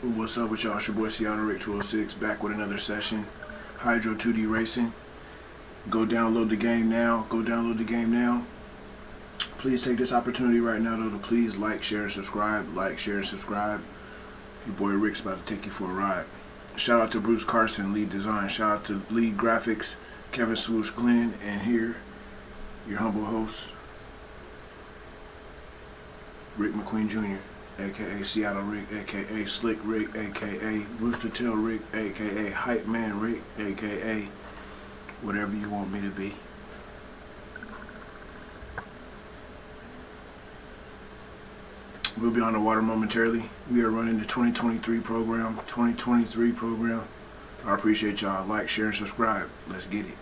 What's up with y'all? It's your boy Seattle Rick 206 back with another session. Hydro 2D Racing. Go download the game now. Go download the game now. Please take this opportunity right now though to please like, share, and subscribe. Like, share, and subscribe. Your boy Rick's about to take you for a ride. Shout out to Bruce Carson, lead design. Shout out to lead graphics, Kevin Swoosh Glenn, and here, your humble host, Rick McQueen Jr., aka Seattle Rick, aka Slick Rick, aka Rooster Tail Rick, aka Hype Man Rick, aka whatever you want me to be. We'll be on the water momentarily. We are running the 2023 program. I appreciate y'all. Like, share, and subscribe. Let's get it.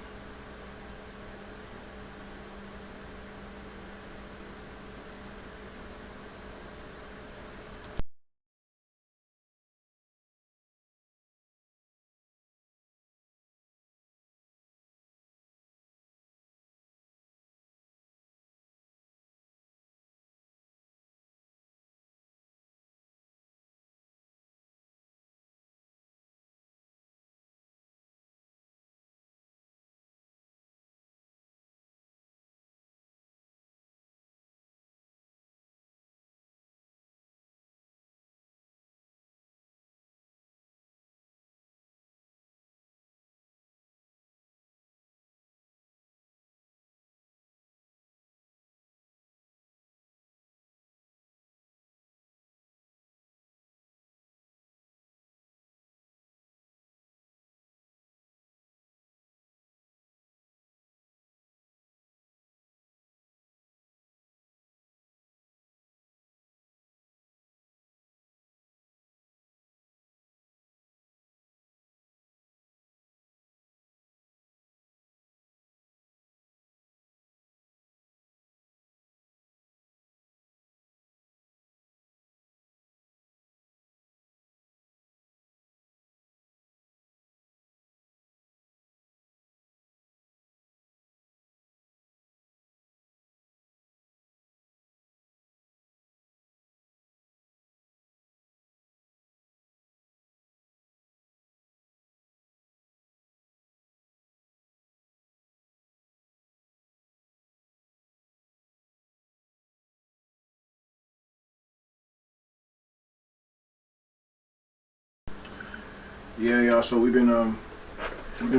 Yeah, y'all. So we've been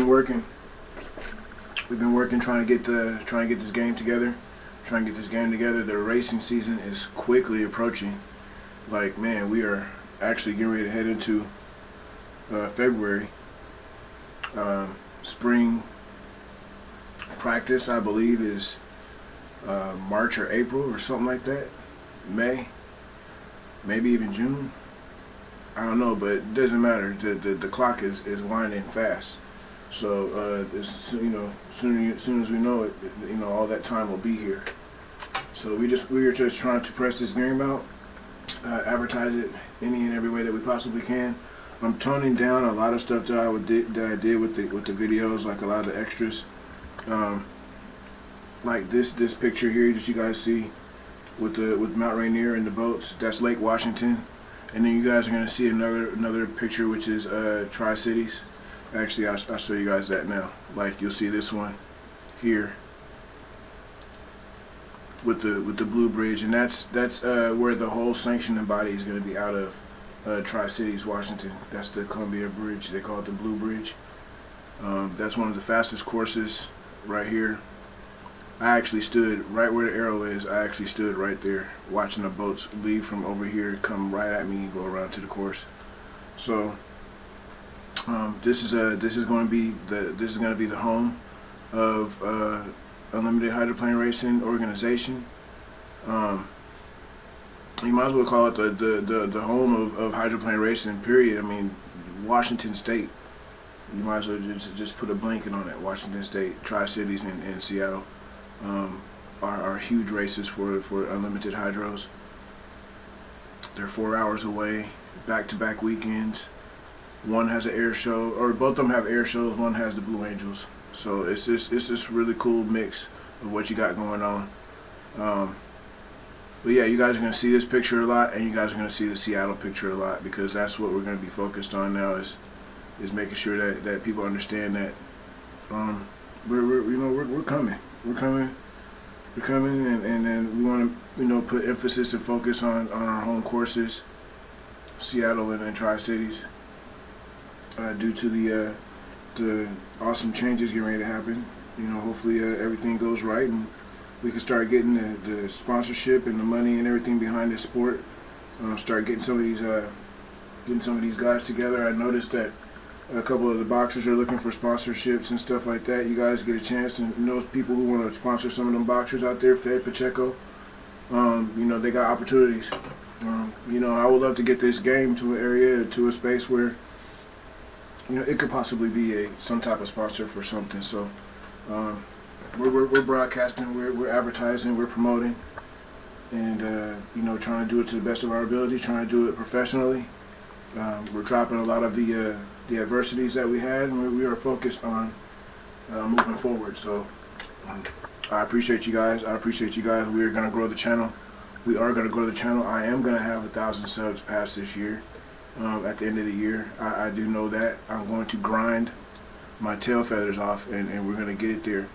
working. We've been working trying to get this game together. The racing season is quickly approaching. Like, man, we are actually getting ready to head into February. Spring practice, I believe, is March or April or something like that. May, maybe even June. I don't know, but it doesn't matter. The clock is winding fast. So soon as we know it, all that time will be here. So we are just trying to press this game out, advertise it any and every way that we possibly can. I'm toning down a lot of stuff that I did with the videos, like a lot of the extras, like this picture here that you guys see with Mount Rainier and the boats. That's Lake Washington. And then you guys are going to see another picture, which is Tri-Cities. Actually, I'll show you guys that now. Like, you'll see this one here with the Blue Bridge, and that's where the whole sanctioning body is going to be out of, Tri-Cities, Washington. That's the Columbia Bridge. They call it the Blue Bridge. That's one of the fastest courses right here. I actually stood right where the arrow is. I actually stood right there watching the boats leave from over here, come right at me, and go around to the course. So this is going to be the home of Unlimited Hydroplane Racing organization. You might as well call it the home of hydroplane racing. Period. I mean, Washington State. You might as well just put a blanket on it. Washington State, Tri-Cities, and Seattle. Are huge races for Unlimited Hydros. They're 4 hours away, back-to-back weekends. One has an air show, or both of them have air shows. One has the Blue Angels. So it's this really cool mix of what you got going on. But yeah, you guys are going to see this picture a lot, and you guys are going to see the Seattle picture a lot, because that's what we're going to be focused on now, is making sure that people understand that we're coming. We're coming. We're coming, and then we want to put emphasis and focus on our home courses, Seattle and Tri-Cities, due to the awesome changes getting ready to happen. Hopefully everything goes right, and we can start getting the sponsorship and the money and everything behind this sport. Start getting some of these guys together. I noticed that a couple of the boxers are looking for sponsorships and stuff like that. You guys get a chance, and those people who want to sponsor some of them boxers out there, Fed Pacheco, they got opportunities. I would love to get this game to an area, to a space where it could possibly be some type of sponsor for something. So we're broadcasting, we're advertising, we're promoting, and trying to do it to the best of our ability, trying to do it professionally. We're dropping a lot of the adversities that we had, and we are focused on moving forward. So I appreciate you guys. We are going to grow the channel. We are going to grow the channel. I am going to have 1,000 subs past this year. At the end of the year, I do know that. I'm going to grind my tail feathers off, and we're going to get it there.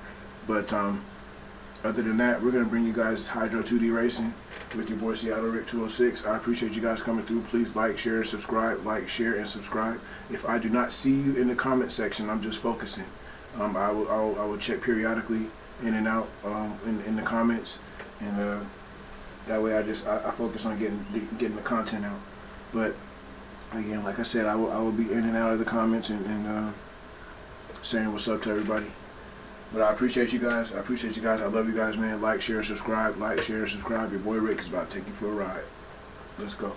But other than that, we're going to bring you guys Hydro 2D Racing with your boy Seattle Rick 206. I appreciate you guys coming through. Please like, share, and subscribe. Like, share, and subscribe. If I do not see you in the comment section, I'm just focusing. I will check periodically in and out in the comments, and that way I focus on getting the content out. But again, like I said, I will be in and out of the comments and saying what's up to everybody. But I appreciate you guys. I love you guys, man. Like, share, subscribe. Like, share, subscribe. Your boy Rick is about to take you for a ride. Let's go.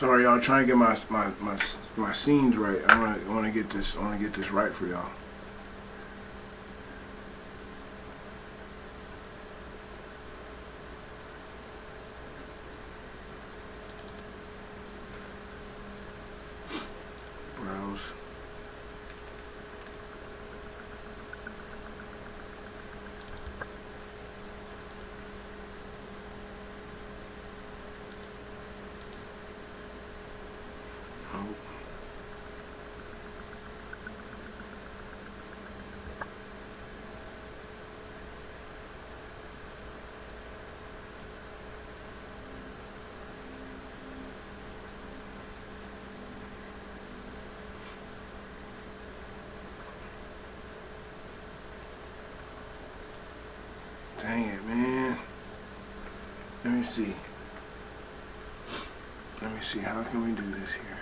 Sorry, y'all. Trying to get my scenes right. I want to get this. I want to get this right for y'all. Browse. Oh. Dang it, man. Let me see. Let me see. How can we do this here?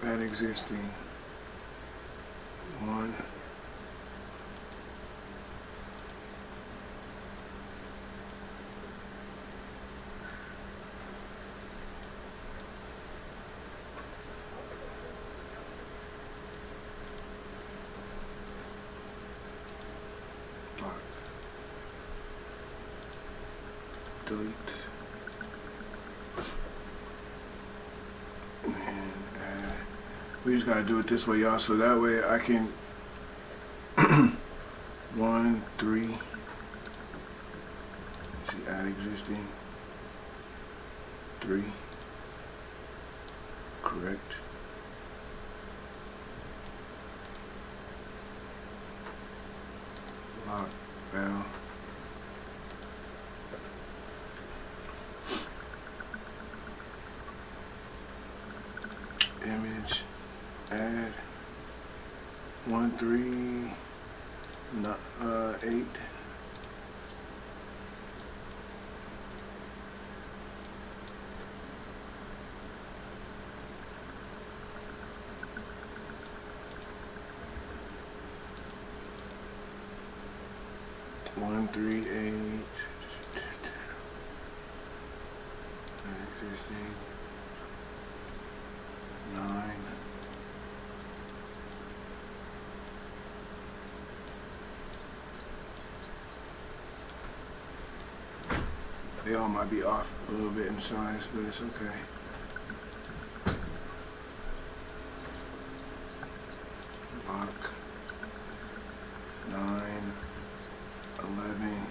Add existing. One. Block. Delete. We just gotta do it this way, y'all, so that way I can 1, 3. Let's see, add existing 3. Correct. Lock val. Image. Add 1, 3, 8. One, 3, 8. Existing 9. They all might be off a little bit in size, but it's okay. Lock 9, 11.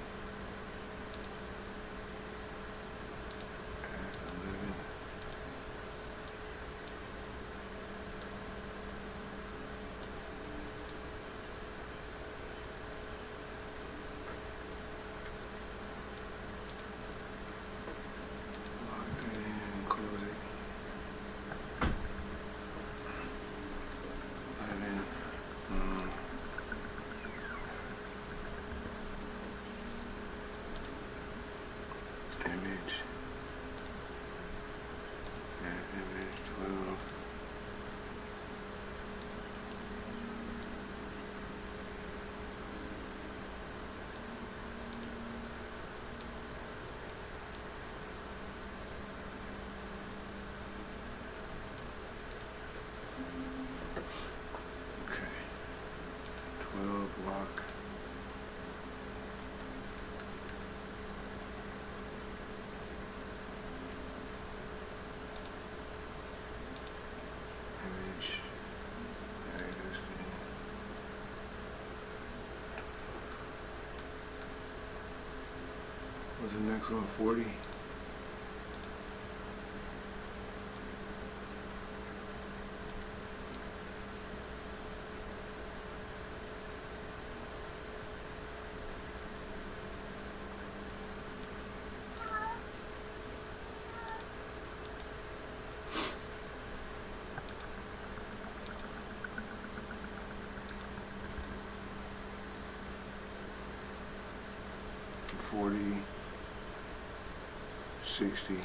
Add 11. So 40. $40, $60.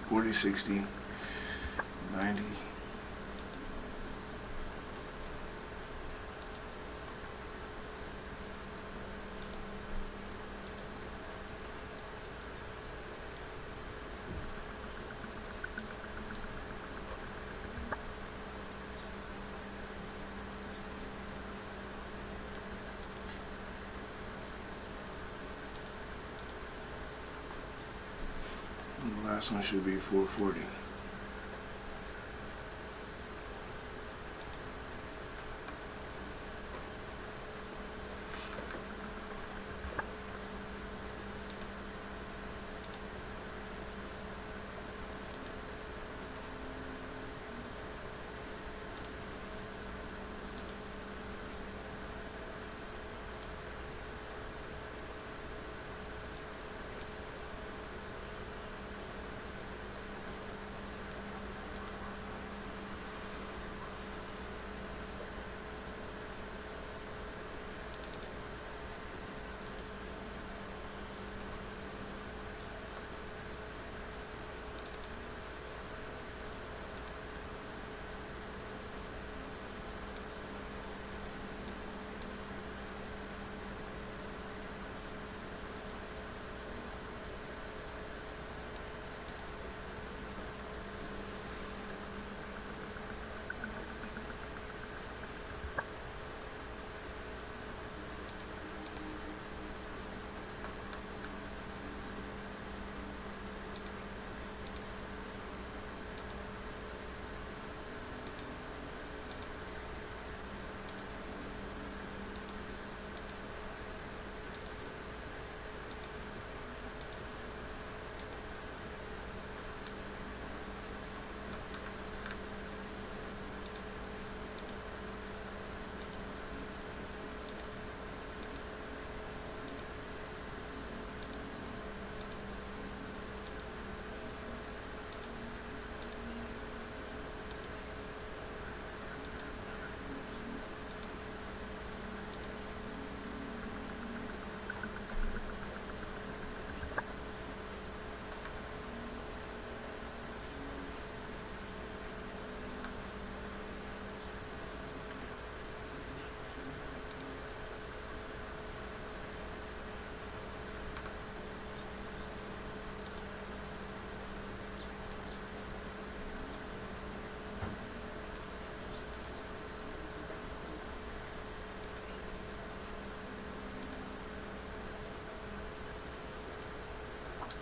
$40, $60, $90. The last one should be 440.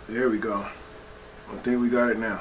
There we go. I think we got it now.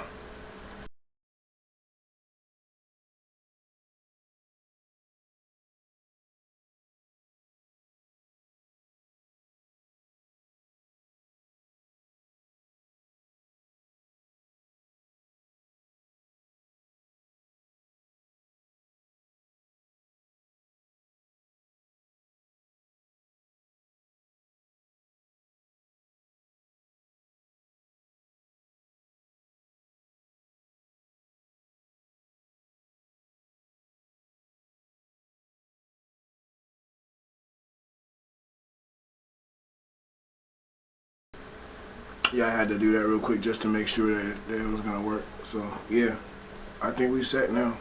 Yeah, I had to do that real quick just to make sure that it was gonna work. So yeah, I think we set now.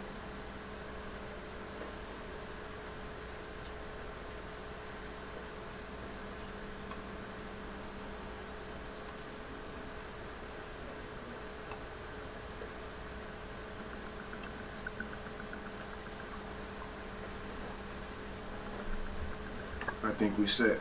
I think we set.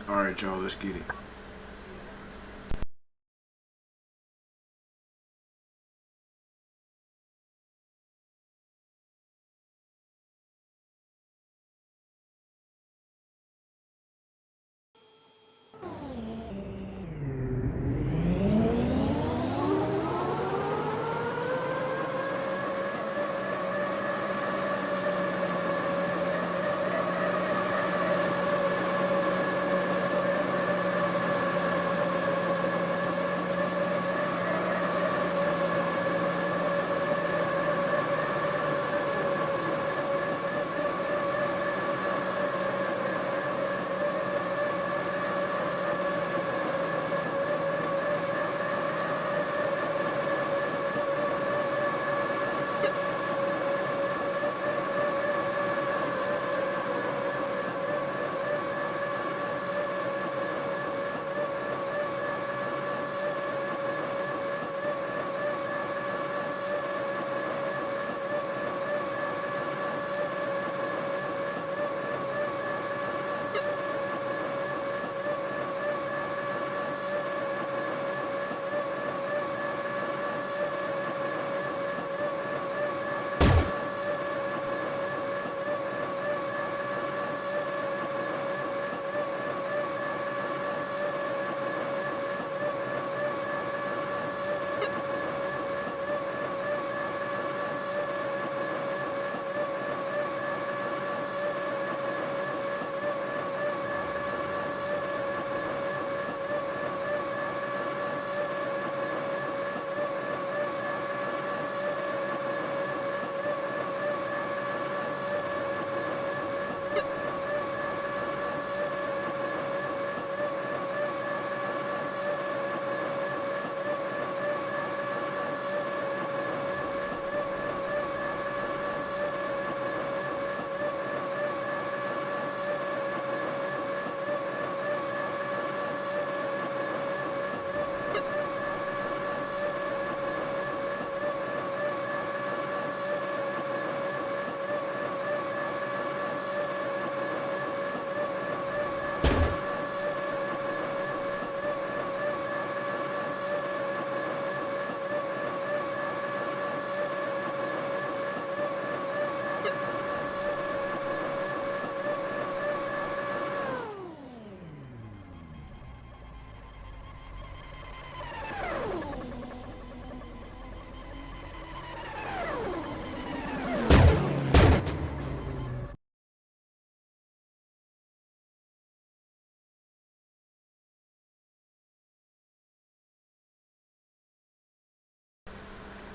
All right, y'all, let's get it.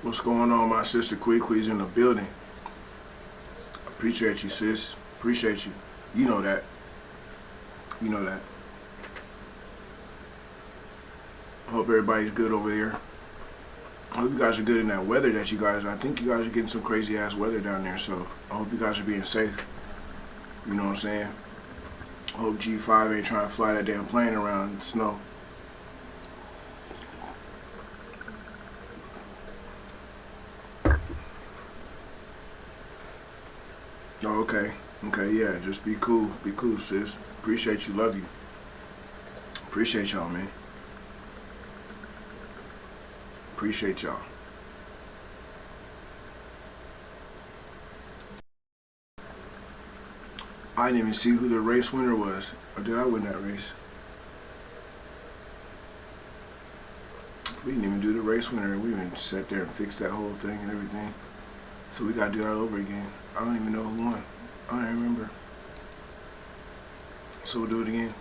What's going on, my sister Qui's in the building. Appreciate you, sis. Appreciate you. You know that. You know that. Hope everybody's good over there. Hope you guys are good in that weather that you guys, I think you guys are getting some crazy ass weather down there, so I hope you guys are being safe. You know what I'm saying? I hope G5 ain't trying to fly that damn plane around in the snow. Oh, okay. Okay, yeah, just be cool. Be cool, sis. Appreciate you, love you. Appreciate y'all, man. Appreciate y'all. I didn't even see who the race winner was. Or did I win that race? We didn't even do the race winner. We even sat there and fixed that whole thing and everything. So we gotta do that all over again. I don't even know who won. I don't even remember. So we'll do it again.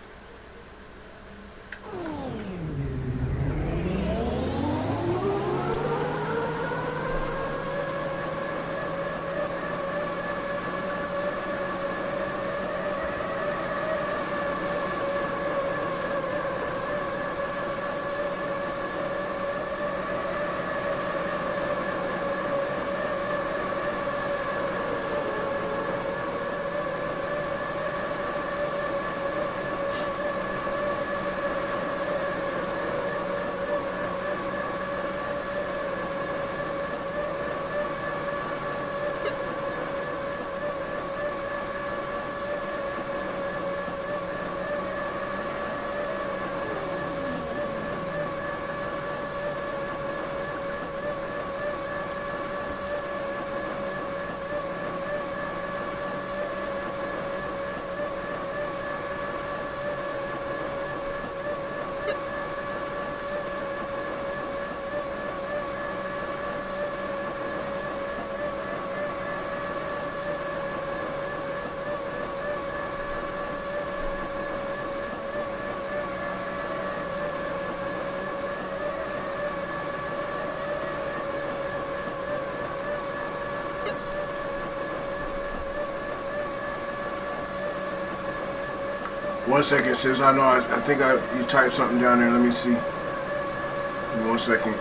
One second, sis. I know. I think you typed something down there. Let me see. Give me 1 second.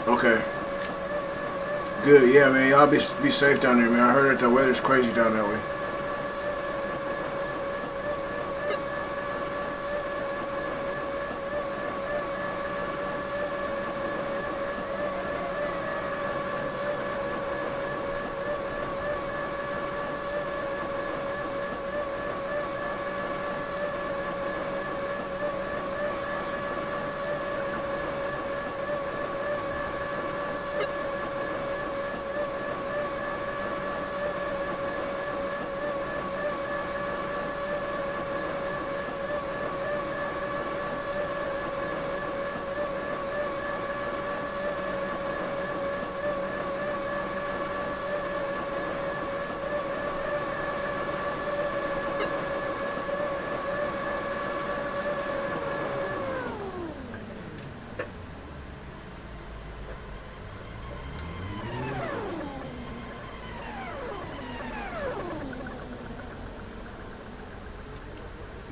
Okay. Good. Yeah, man. Y'all be safe down there, man. I heard that the weather's crazy down that way.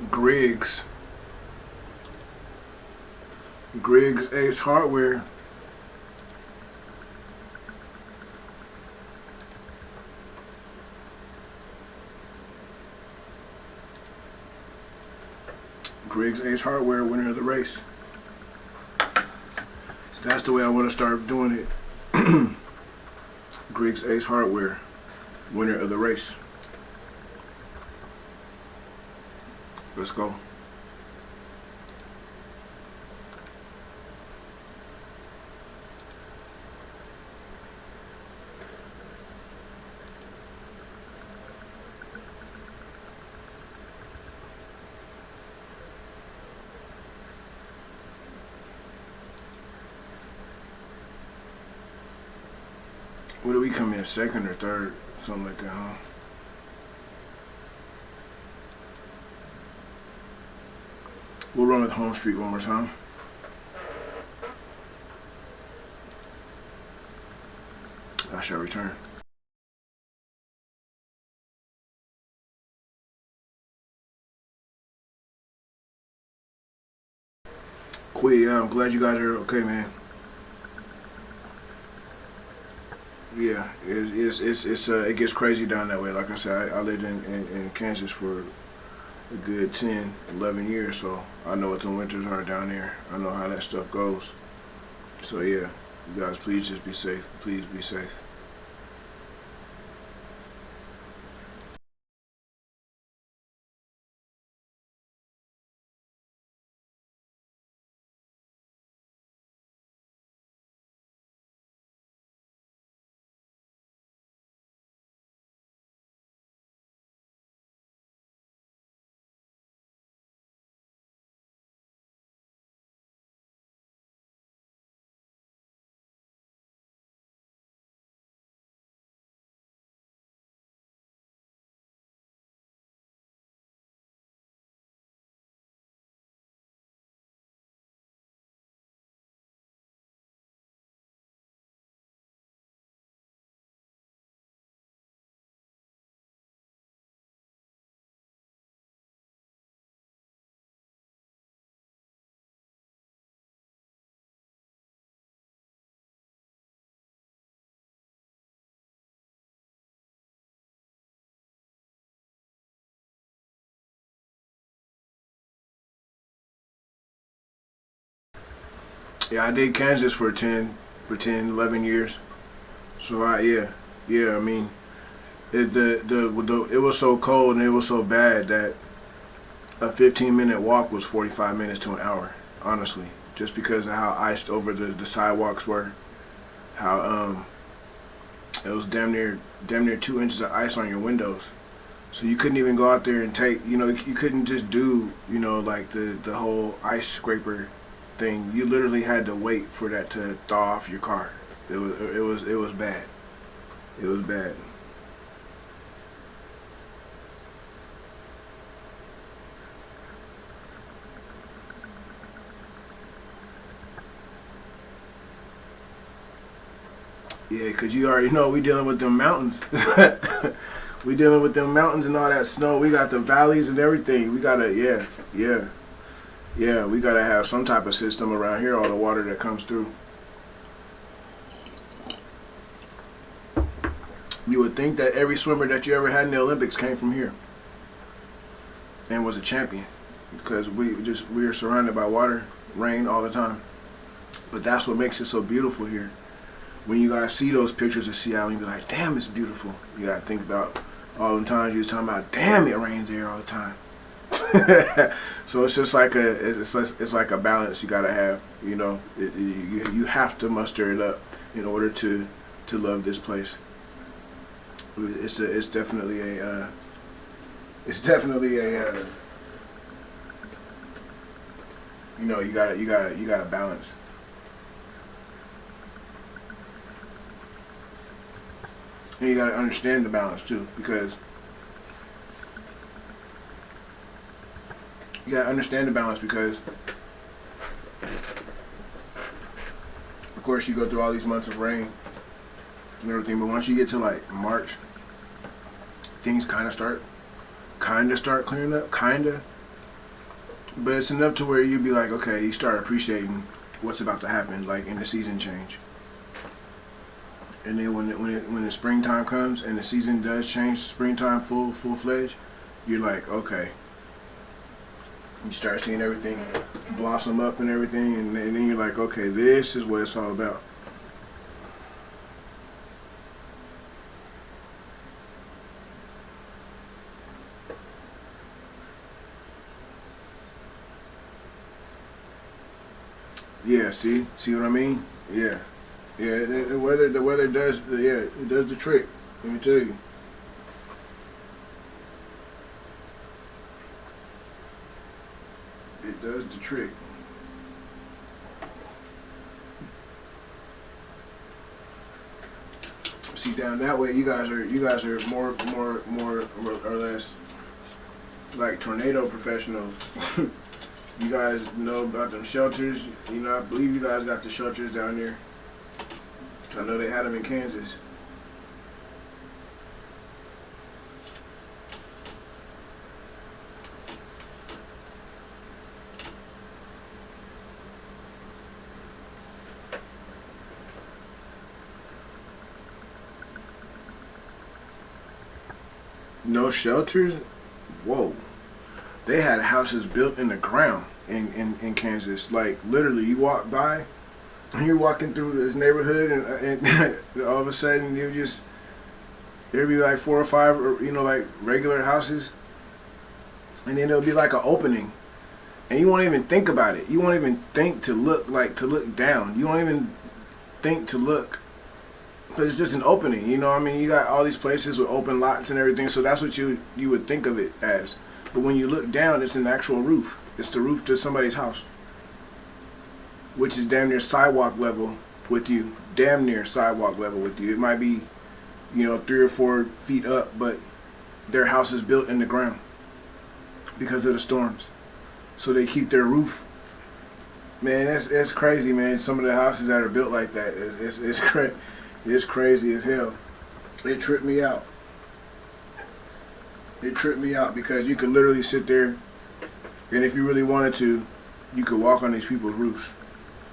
Griggs. Griggs Ace Hardware. Griggs Ace Hardware, winner of the race. So that's the way I want to start doing it. Griggs Ace Hardware, winner of the race. Let's go. What do we come in, second or third? Something like that, huh? We'll run with Home Street one more time. I shall return. Cool, yeah, I'm glad you guys are okay, man. Yeah, it gets crazy down that way. Like I said, I lived in Kansas for a good 10, 11 years, so I know what the winters are down there. I know how that stuff goes. So yeah, you guys please just be safe. Please be safe. Yeah, I did Kansas for 10, 11 years. So yeah. I mean, it was so cold and it was so bad that a 15-minute walk was 45 minutes to an hour. Honestly, just because of how iced over the sidewalks were, how it was damn near 2 inches of ice on your windows. So you couldn't even go out there and take, you couldn't just do, like the whole ice scraper thing. You literally had to wait for that to thaw off your car. It was bad. It was bad. Yeah, 'cause you already know we dealing with them mountains. We dealing with them mountains and all that snow. We got the valleys and everything. We gotta, yeah. We gotta have some type of system around here. All the water that comes through. You would think that every swimmer that you ever had in the Olympics came from here and was a champion, because we are surrounded by water, rain all the time. But that's what makes it so beautiful here. When you guys see those pictures of Seattle, you be like, damn, it's beautiful. You gotta think about all the times you was talking about, damn, it rains there all the time. So it's just like it's like a balance you gotta have. You know, you have to muster it up in order to love this place. It's definitely a you know, you gotta balance. And you gotta understand the balance too, because of course you go through all these months of rain and everything, but once you get to like March, things kind of start clearing up, but it's enough to where you be like, okay, you start appreciating what's about to happen, like in the season change. And then when the springtime comes and the season does change, springtime full fledged, you're like, okay. You start seeing everything blossom up and everything, and then you're like, okay, this is what it's all about. Yeah, see what I mean? Yeah. The weather does, it does the trick. Let me tell you. It does the trick. See, down that way, you guys are more or less like tornado professionals. You guys know about them shelters. You know, I believe you guys got the shelters down there. I know they had them in Kansas. No shelters? Whoa. They had houses built in the ground in Kansas. Like, literally, you walk by, and you're walking through this neighborhood, and all of a sudden, there'd be like 4 or 5, you know, like regular houses, and then there'll be like an opening, and you won't even think about it. You won't even think to look down. You won't even think to look. Because it's just an opening, you know what I mean? You got all these places with open lots and everything, so that's what you would think of it as. But when you look down, it's an actual roof. It's the roof to somebody's house, which is damn near sidewalk level with you. Damn near sidewalk level with you. It might be, you know, 3 or 4 feet up, but their house is built in the ground because of the storms. So they keep their roof. Man, that's crazy, man. Some of the houses that are built like that, it's crazy. It's crazy as hell. It tripped me out. It tripped me out because you could literally sit there, and if you really wanted to, you could walk on these people's roofs,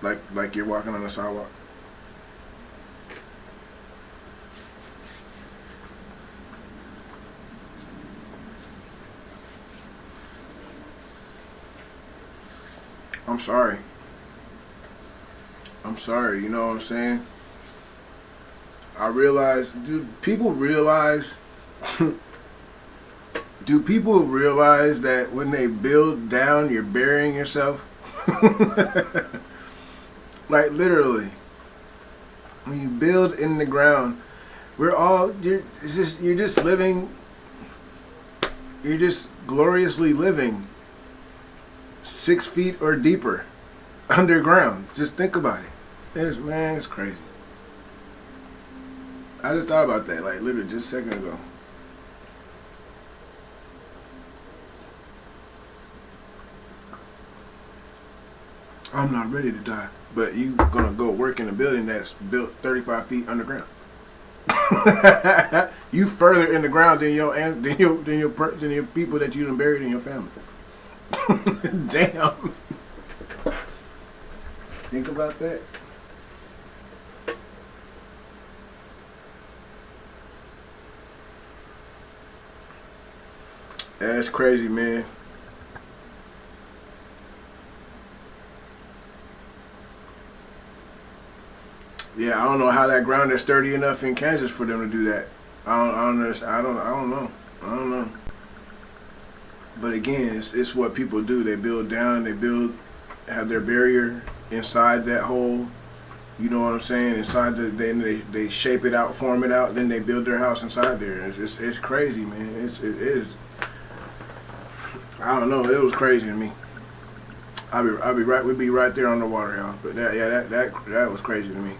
like you're walking on the sidewalk. I'm sorry. You know what I'm saying? I realize, do people realize that when they build down, you're burying yourself? Like, literally. When you build in the ground, you're just gloriously living 6 feet or deeper underground. Just think about it. It's crazy. I just thought about that, like, literally just a second ago. I'm not ready to die, but you gonna go work in a building that's built 35 feet underground. You further in the ground than your people that you done buried in your family. Damn. Think about that. That's crazy, man. Yeah, I don't know how that ground is sturdy enough in Kansas for them to do that. I don't understand. I don't know. I don't know. But again, it's what people do. They build down. They build, have their barrier inside that hole. You know what I'm saying? Inside then they shape it out, form it out, then they build their house inside there. It's crazy, man. It is. I don't know. It was crazy to me. I'll be right. We'd be right there on the water, y'all. But that was crazy to me.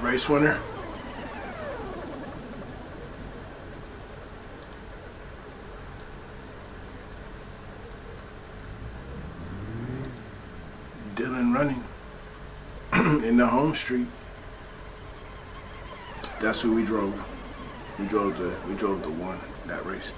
Race winner. Dylan running in the home street. That's who we drove. We drove the one that race.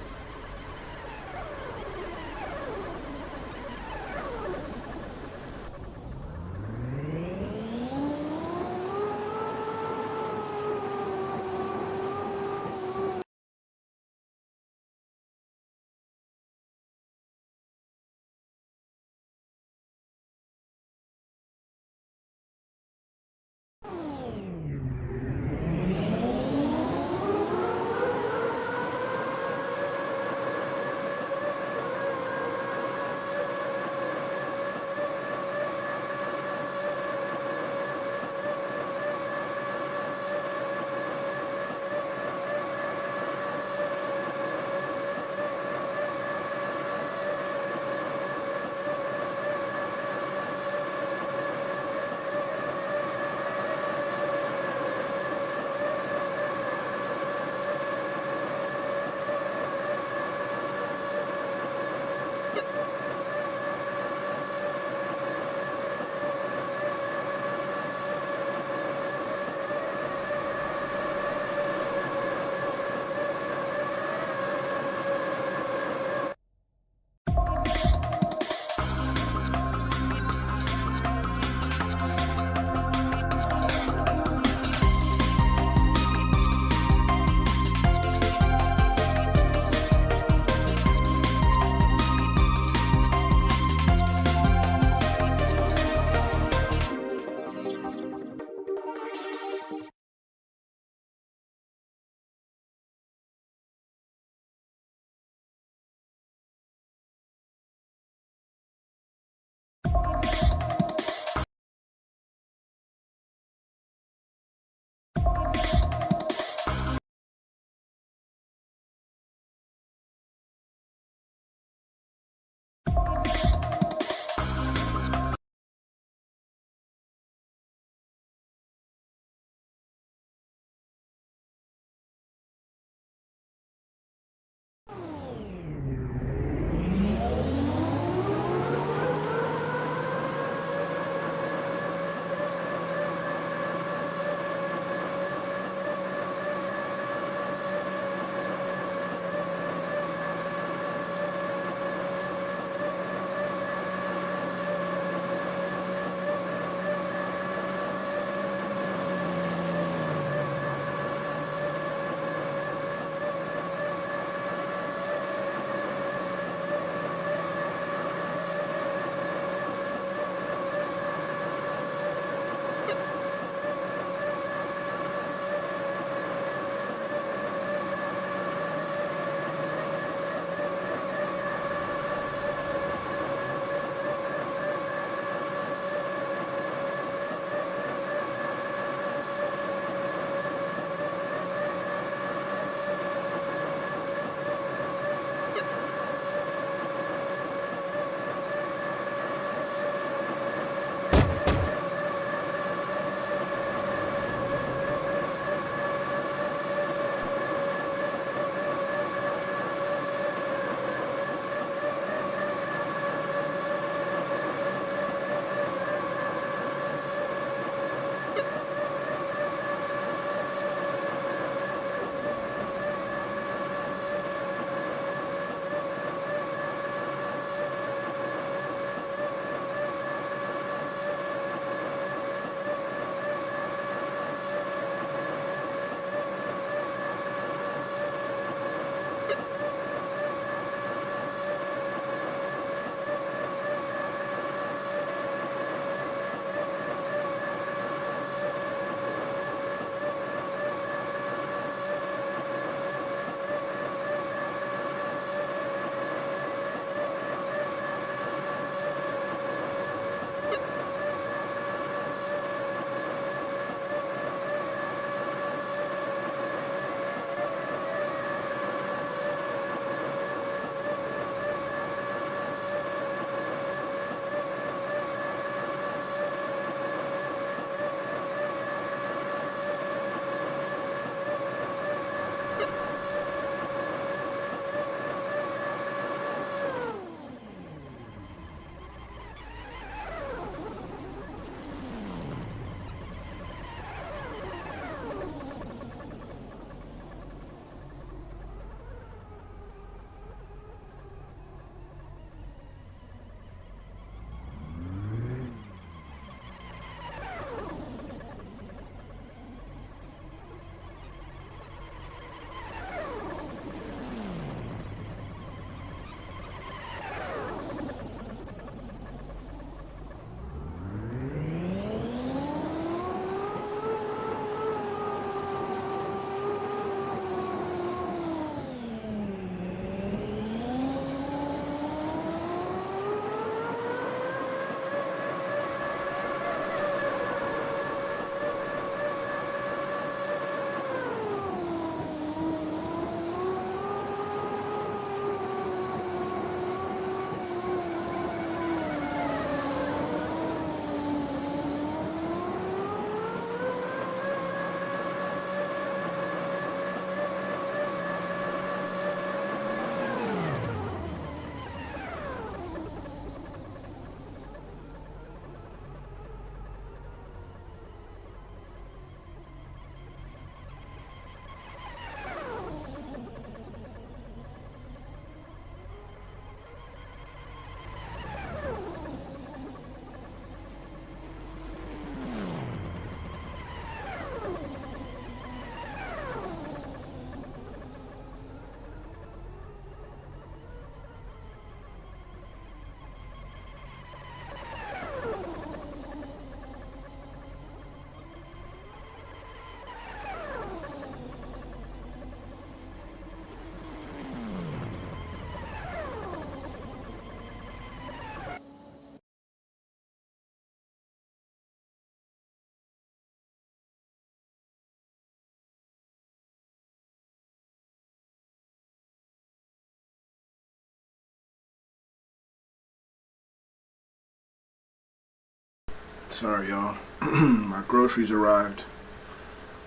Sorry, y'all. My groceries arrived.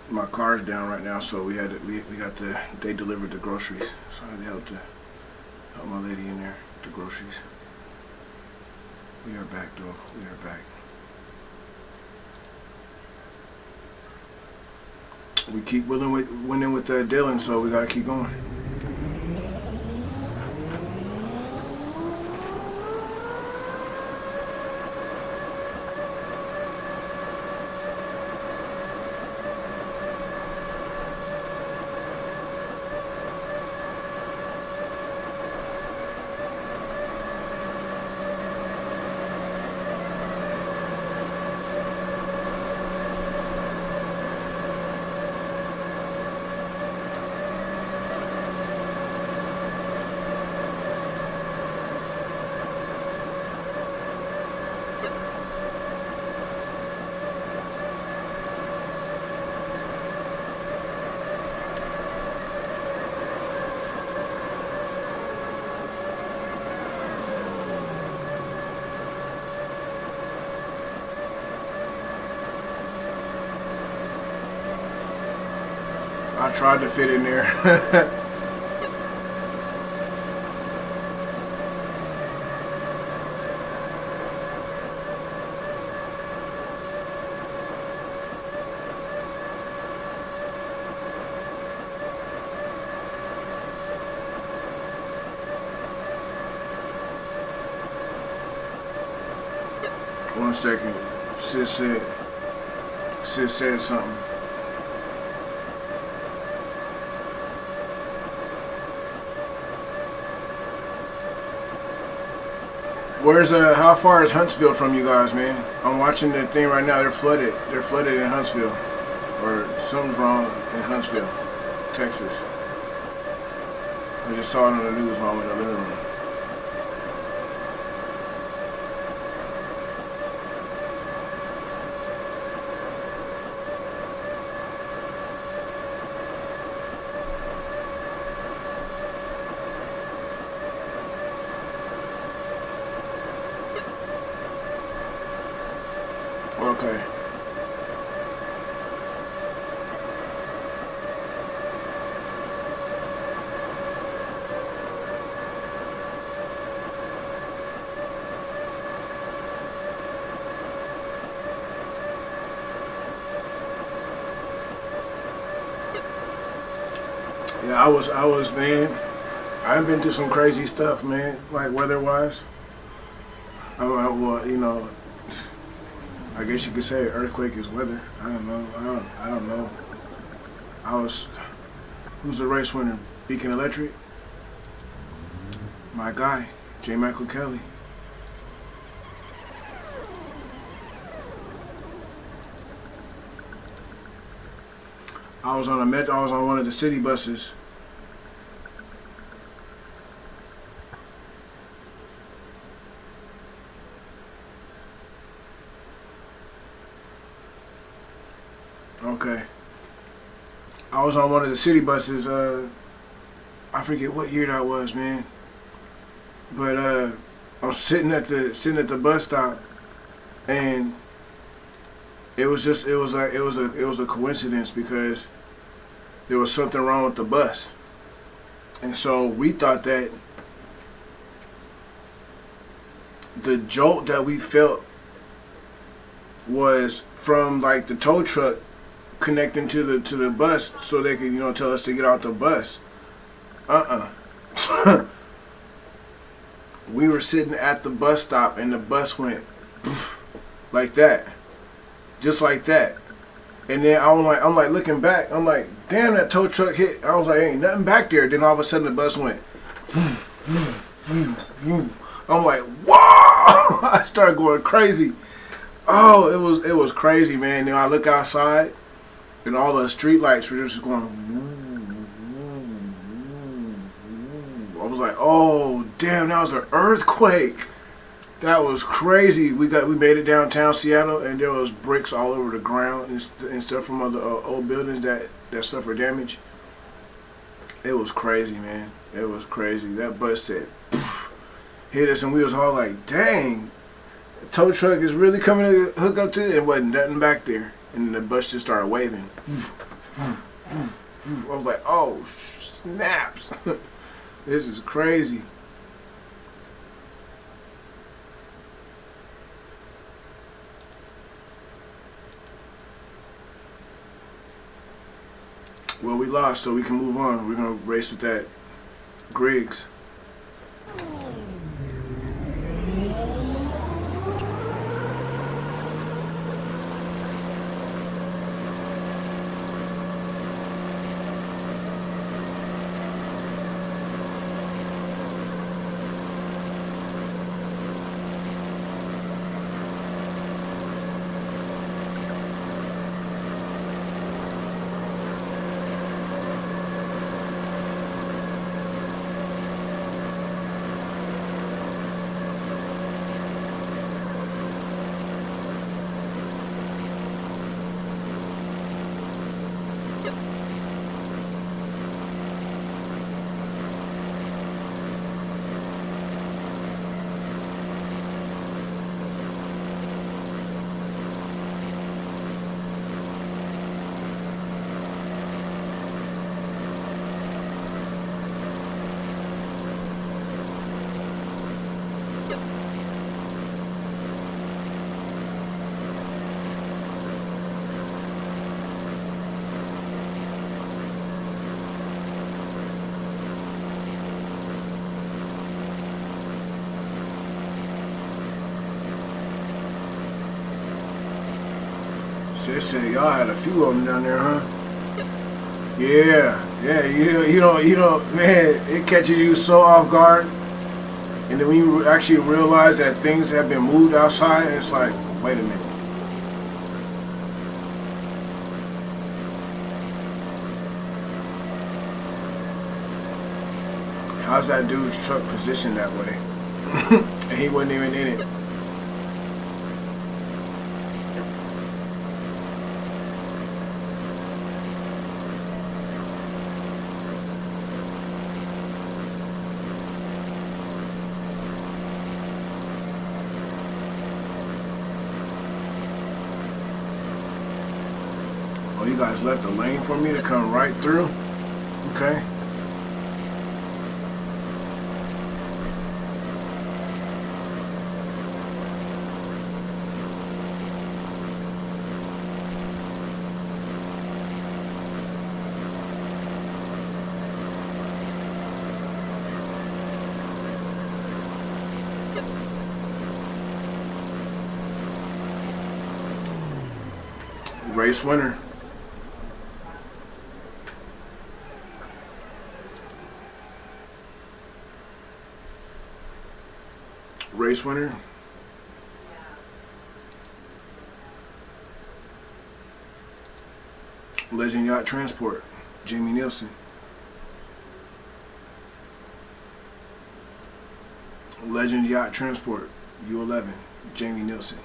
My car's down right now, so we got they delivered the groceries, so I had to help my lady in there with the groceries. We are back though. We are back. We keep winning with Dylan, so we gotta keep going. I tried to fit in there. One second. Sis said something. How far is Huntsville from you guys, man? I'm watching the thing right now. They're flooded. They're flooded in Huntsville, or something's wrong in Huntsville, Texas. I just saw it on the news while I went to the living room. Okay. Yeah, I was, man. I've been through some crazy stuff, man. Like weather-wise. Well, you know, I guess you could say earthquake is weather. I don't know. I don't know. Who's the race winner? Beacon Electric? My guy, J. Michael Kelly. I was on one of the city buses. Okay. I was on one of the city buses. I forget what year that was, man. But I was sitting at the bus stop, and it was a coincidence because there was something wrong with the bus, and so we thought that the jolt that we felt was from like the tow truck connecting to the bus, so they could, you know, tell us to get out the bus. We were sitting at the bus stop, and the bus went like that, just like that. And then I'm like looking back, I'm like, damn, that tow truck hit. I was like, ain't nothing back there. Then all of a sudden the bus went. I'm like, whoa! I started going crazy. Oh, it was crazy, man. Then I look outside, and all the street lights were just going. I was like, oh, damn, that was an earthquake. That was crazy. We made it downtown Seattle, and there was bricks all over the ground and stuff from other old buildings that suffered damage. It was crazy, man. It was crazy. That bus said, hit us, and we was all like, dang. tow truck is really coming to hook up to it. It wasn't nothing back there, and the bus just started waving. I was like, oh snaps. This is crazy. Well, we lost, so we can move on. We're gonna race with that Griggs. Shit said y'all had a few of them down there, huh? Yeah. You don't, man. It catches you so off guard, and then when you actually realize that things have been moved outside, it's like, wait a minute. How's that dude's truck positioned that way? And he wasn't even in it. Oh, you guys left a lane for me to come right through? Okay. Race winner. Race winner. Legend Yacht Transport, Jamie Nielsen. Legend Yacht Transport, U11, Jamie Nielsen.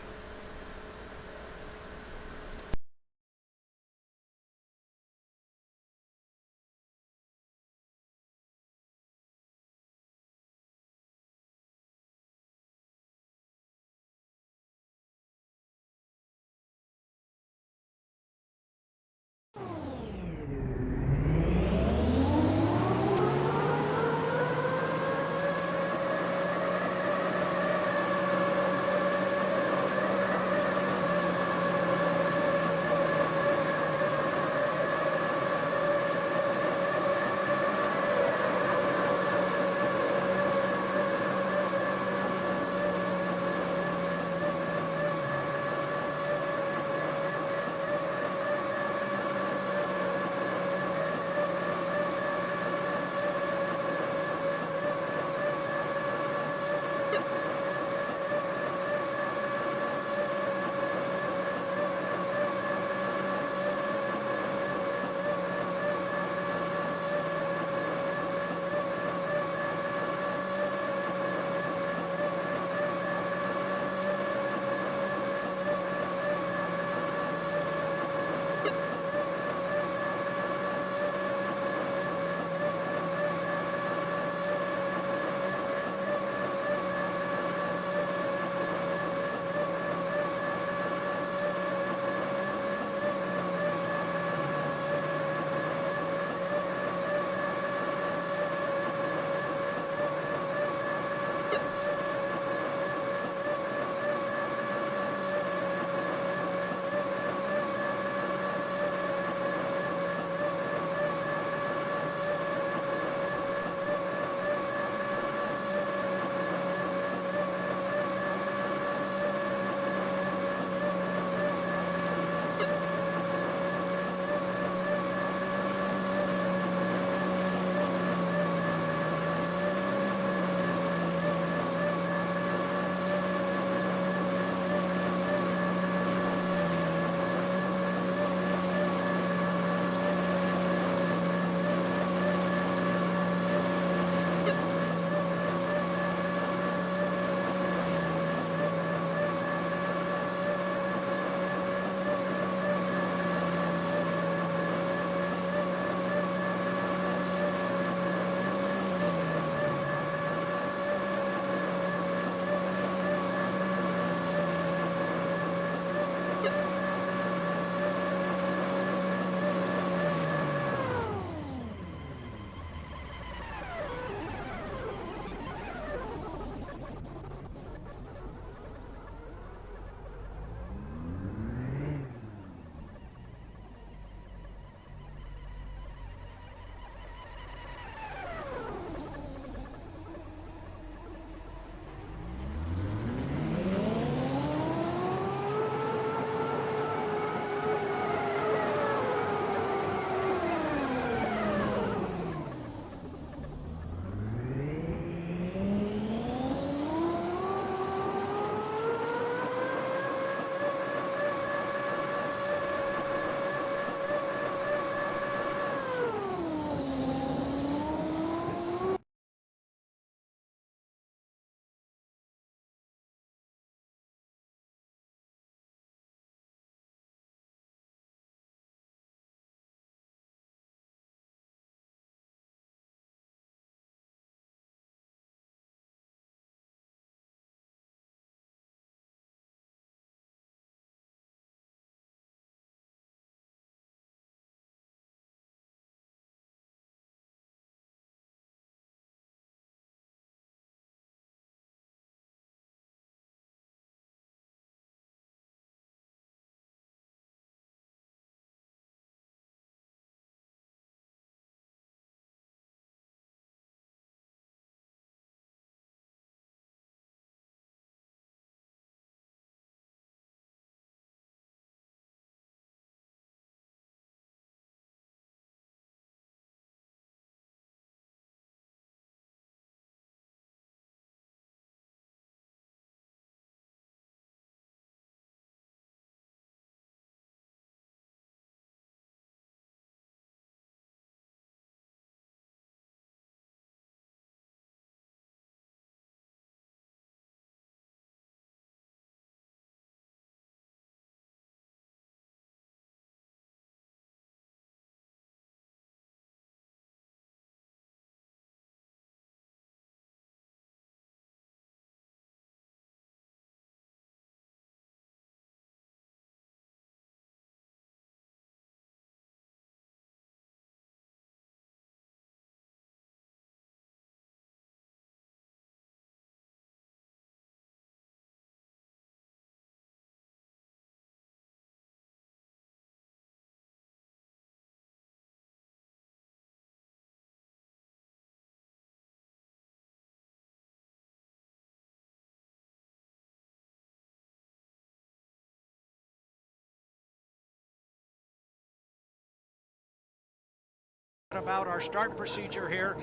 About our start procedure here.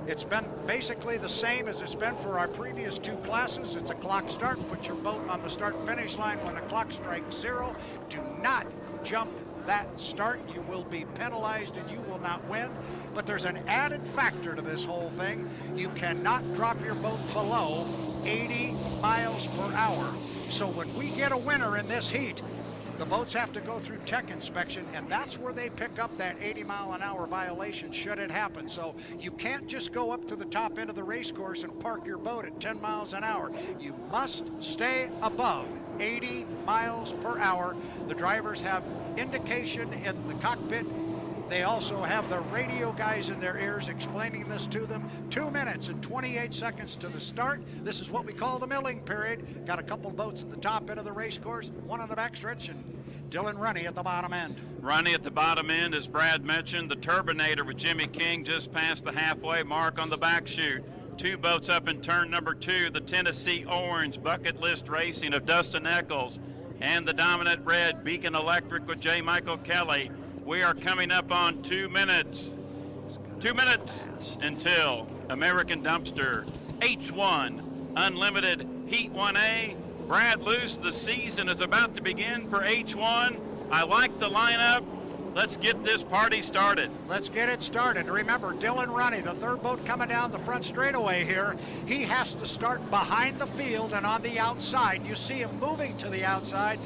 It's been basically the same as it's been for our previous two classes. It's a clock start. Put your boat on the start finish line when the clock strikes 0. Do not jump that start. You will be penalized and you will not win. But there's an added factor to this whole thing. You cannot drop your boat below 80 miles per hour. So when we get a winner in this heat, the boats have to go through tech inspection, and that's where they pick up that 80-mile-an-hour violation should it happen. So you can't just go up to the top end of the race course and park your boat at 10 miles an hour. You must stay above 80 miles per hour. The drivers have indication in the cockpit. They also have the radio guys in their ears explaining this to them. 2 minutes and 28 seconds to the start. This is what we call the milling period. Got a couple boats at the top end of the race course, one on the backstretch, and Dylan Runny at the bottom end. Runny at the bottom end, as Brad mentioned, the Turbinator with Jimmy King just past the halfway mark on the back chute. 2 boats up in turn number 2, the Tennessee Orange Bucket List Racing of Dustin Eccles and the Dominant Red Beacon Electric with J. Michael Kelly. We are coming up on 2 minutes. 2 minutes until American Dumpster H1 Unlimited Heat 1A. Brad Luce, the season is about to begin for H1. I like the lineup. Let's get this party started. Let's get it started. Remember, Dylan Runny, the third boat coming down the front straightaway here, he has to start behind the field and on the outside. You see him moving to the outside.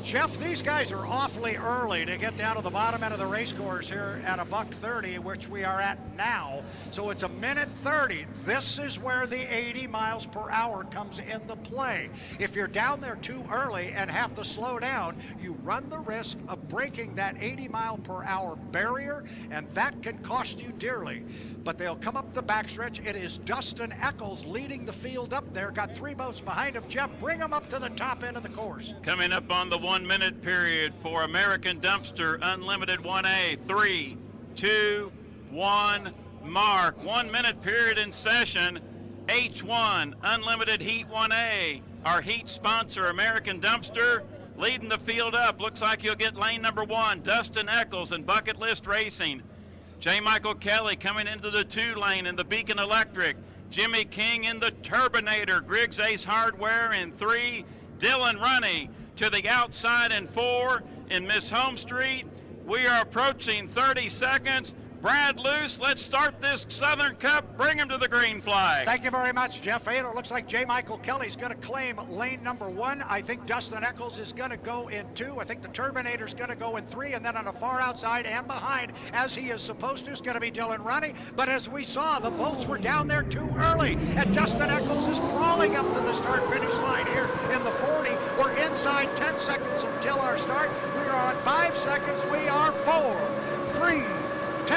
Jeff, these guys are awfully early to get down to the bottom end of the race course here at a $1:30, which we are at now. So it's a minute 30. This is where the 80 miles per hour comes into play. If you're down there too early and have to slow down, you run the risk of breaking that 80 mile per hour barrier, and that can cost you dearly. But they'll come up the backstretch. It is Dustin Eccles leading the field up there. Got 3 boats behind him. Jeff, bring them up to the top end of the course. Coming up on the 1 minute period for American Dumpster Unlimited 1A. 3, 2, 1, mark. 1 minute period in session. H1 Unlimited Heat 1A. Our heat sponsor, American Dumpster, leading the field up. Looks like you'll get lane number 1, Dustin Eccles and Bucket List Racing. J. Michael Kelly coming into the 2 lane in the Beacon Electric. Jimmy King in the Turbinator. Griggs Ace Hardware in 3. Dylan Runny to the outside in 4. In Miss Home Street, we are approaching 30 seconds. Brad Luce, let's start this Southern Cup. Bring him to the green flag. Thank you very much, Jeff. It looks like J. Michael Kelly's going to claim lane number 1. I think Dustin Eccles is going to go in 2. I think the Turbinator's going to go in 3. And then on the far outside and behind, as he is supposed to, is going to be Dylan Runny. But as we saw, the boats were down there too early. And Dustin Eccles is crawling up to the start-finish line here in the 40. We're inside 10 seconds until our start. We are on 5 seconds. We are 4, 3, 2,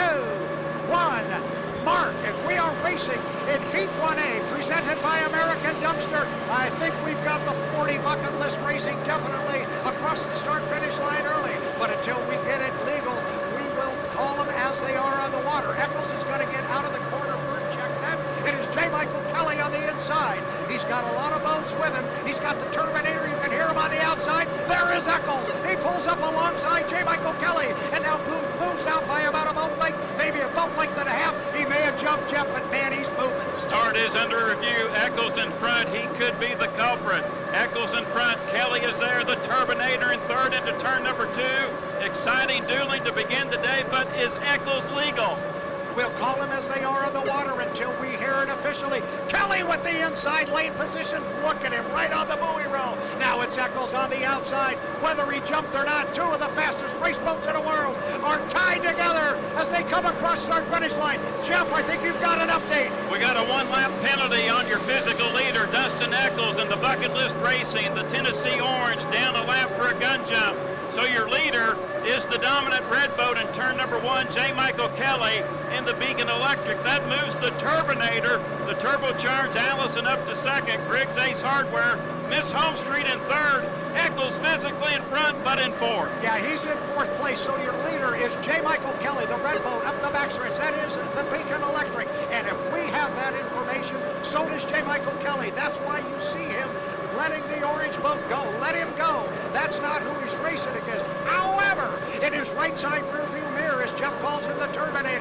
1, mark, and we are racing in Heat 1A, presented by American Dumpster. I think we've got the 40 Bucket List Racing definitely across the start-finish line early, but until we get it legal, we will call them as they are on the water. Eccles is going to get out of the corner for a check net. It is J. Michael Kelly on the inside. He's got a lot of boats with him. He's got the Turbinator. You can hear him on the outside. There is Eccles. He pulls up alongside J. Michael Kelly, and now moves out by about a boat length, maybe a boat length and a half. He may have jumped Jeff, but man, he's moving. Start is under review. Eccles in front. He could be the culprit. Eccles in front. Kelly is there. The Turbinator in third into turn number 2. Exciting dueling to begin today, but is Eccles legal? We'll call them as they are on the water until we hear it officially. Kelly with the inside lane position. Look at him right on the buoy roll. Now it's Eccles on the outside. Whether he jumped or not, 2 of the fastest race boats in the world are tied together as they come across start finish line. Jeff, I think you've got an update. We got a 1-lap penalty on your physical leader, Dustin Eccles, and the Bucket List Racing, the Tennessee Orange, down a lap for a gun jump. So your leader is the Dominant Red boat in turn number 1, J. Michael Kelly in the Beacon Electric. That moves the Turbinator, the turbocharged Allison up to 2nd, Griggs Ace Hardware, Miss Home Street in 3rd, Eccles physically in front but in 4th. Yeah, he's in 4th place, so your leader is J. Michael Kelly, the red boat up the backstretch. That is the Beacon Electric. And if we have that information, so does J. Michael Kelly. That's why you see him letting the orange boat go. Let him go. That's not who he's racing against. However, in his right side rearview mirror, as Jeff calls him the Turbinator,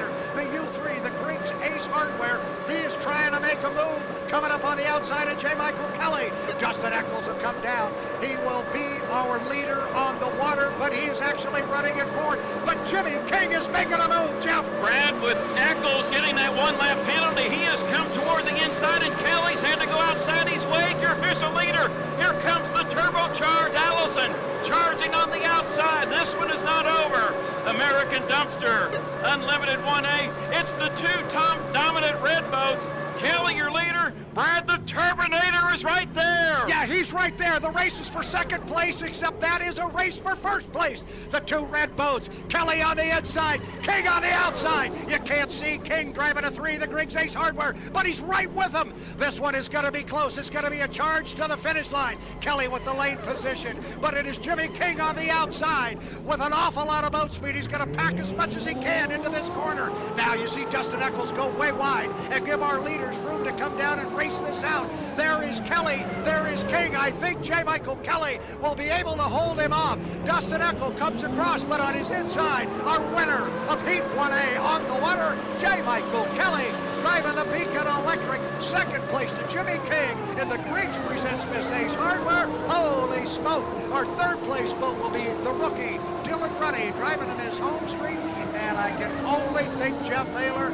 outside of J. Michael Kelly. Dustin Eccles will come down. He will be our leader on the water, but he is actually running it forward. But Jimmy King is making a move, Jeff. Brad, with Eccles getting that one-lap penalty, he has come toward the inside, and Kelly's had to go outside his wake. Your official leader. Here comes the turbocharged Allison, charging on the outside. This one is not over. American Dumpster, Unlimited 1A. It's the two dominant red boats. Kelly, your leader. Brad, the Turbinator, is right there. Yeah, he's right there. The race is for second place, except that is a race for first place. The two red boats, Kelly on the inside, King on the outside. You can't see King driving a 3, the Griggs Ace Hardware, but he's right with him. This one is going to be close. It's going to be a charge to the finish line. Kelly with the lane position, but it is Jimmy King on the outside with an awful lot of boat speed. He's going to pack as much as he can into this corner. Now you see Dustin Eccles go way wide and give our leaders room to come down and race this out. There is Kelly, there is King. I think J. Michael Kelly will be able to hold him off. Dustin Eccles comes across, but on his inside, our winner of Heat 1A on the water, J. Michael Kelly, driving the Beacon Electric. Second place to Jimmy King in the Griggs Presents Miss Ace Hardware. Holy smoke. Our third place boat will be the rookie, Dylan Ruddy, driving in his home street. And I can only think, Jeff Thaler,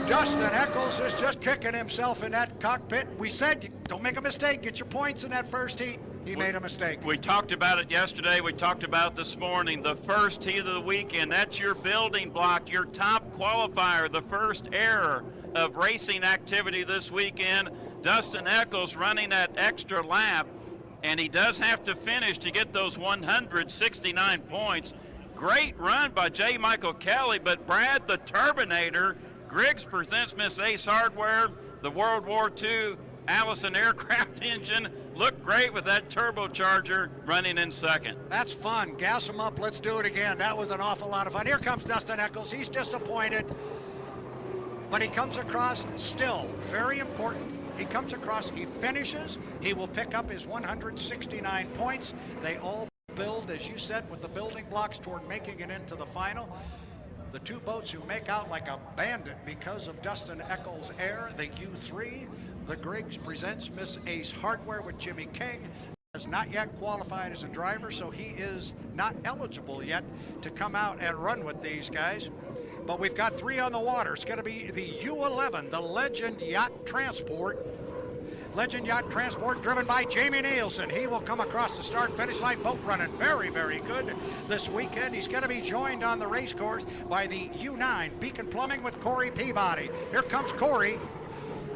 Dustin Eccles is just kicking himself in that cockpit. We said, don't make a mistake, get your points in that first heat. He made a mistake. We talked about it yesterday. We talked about it this morning. The first heat of the weekend, that's your building block, your top qualifier, the first error of racing activity this weekend. Dustin Eccles running that extra lap, and he does have to finish to get those 169 points. Great run by J. Michael Kelly, but Brad the Turbinator, Griggs Presents Miss Ace Hardware, the World War II Allison aircraft engine, looked great with that turbocharger running in second. That's fun. Gas them up. Let's do it again. That was an awful lot of fun. Here comes Dustin Eccles. He's disappointed, but he comes across still very important. He comes across, he finishes, he will pick up his 169 points. They all build, as you said, with the building blocks toward making it into the final. The two boats who make out like a bandit because of Dustin Eccles' air, the U3, the Griggs Presents Miss Ace Hardware with Jimmy King, has not yet qualified as a driver, so he is not eligible yet to come out and run with these guys. But we've got 3 on the water. It's going to be the U11, the Legend Yacht Transport. Legend Yacht Transport driven by Jamie Nielsen. He will come across the start-finish line, boat running very, very good this weekend. He's going to be joined on the race course by the U9 Beacon Plumbing with Corey Peabody. Here comes Corey,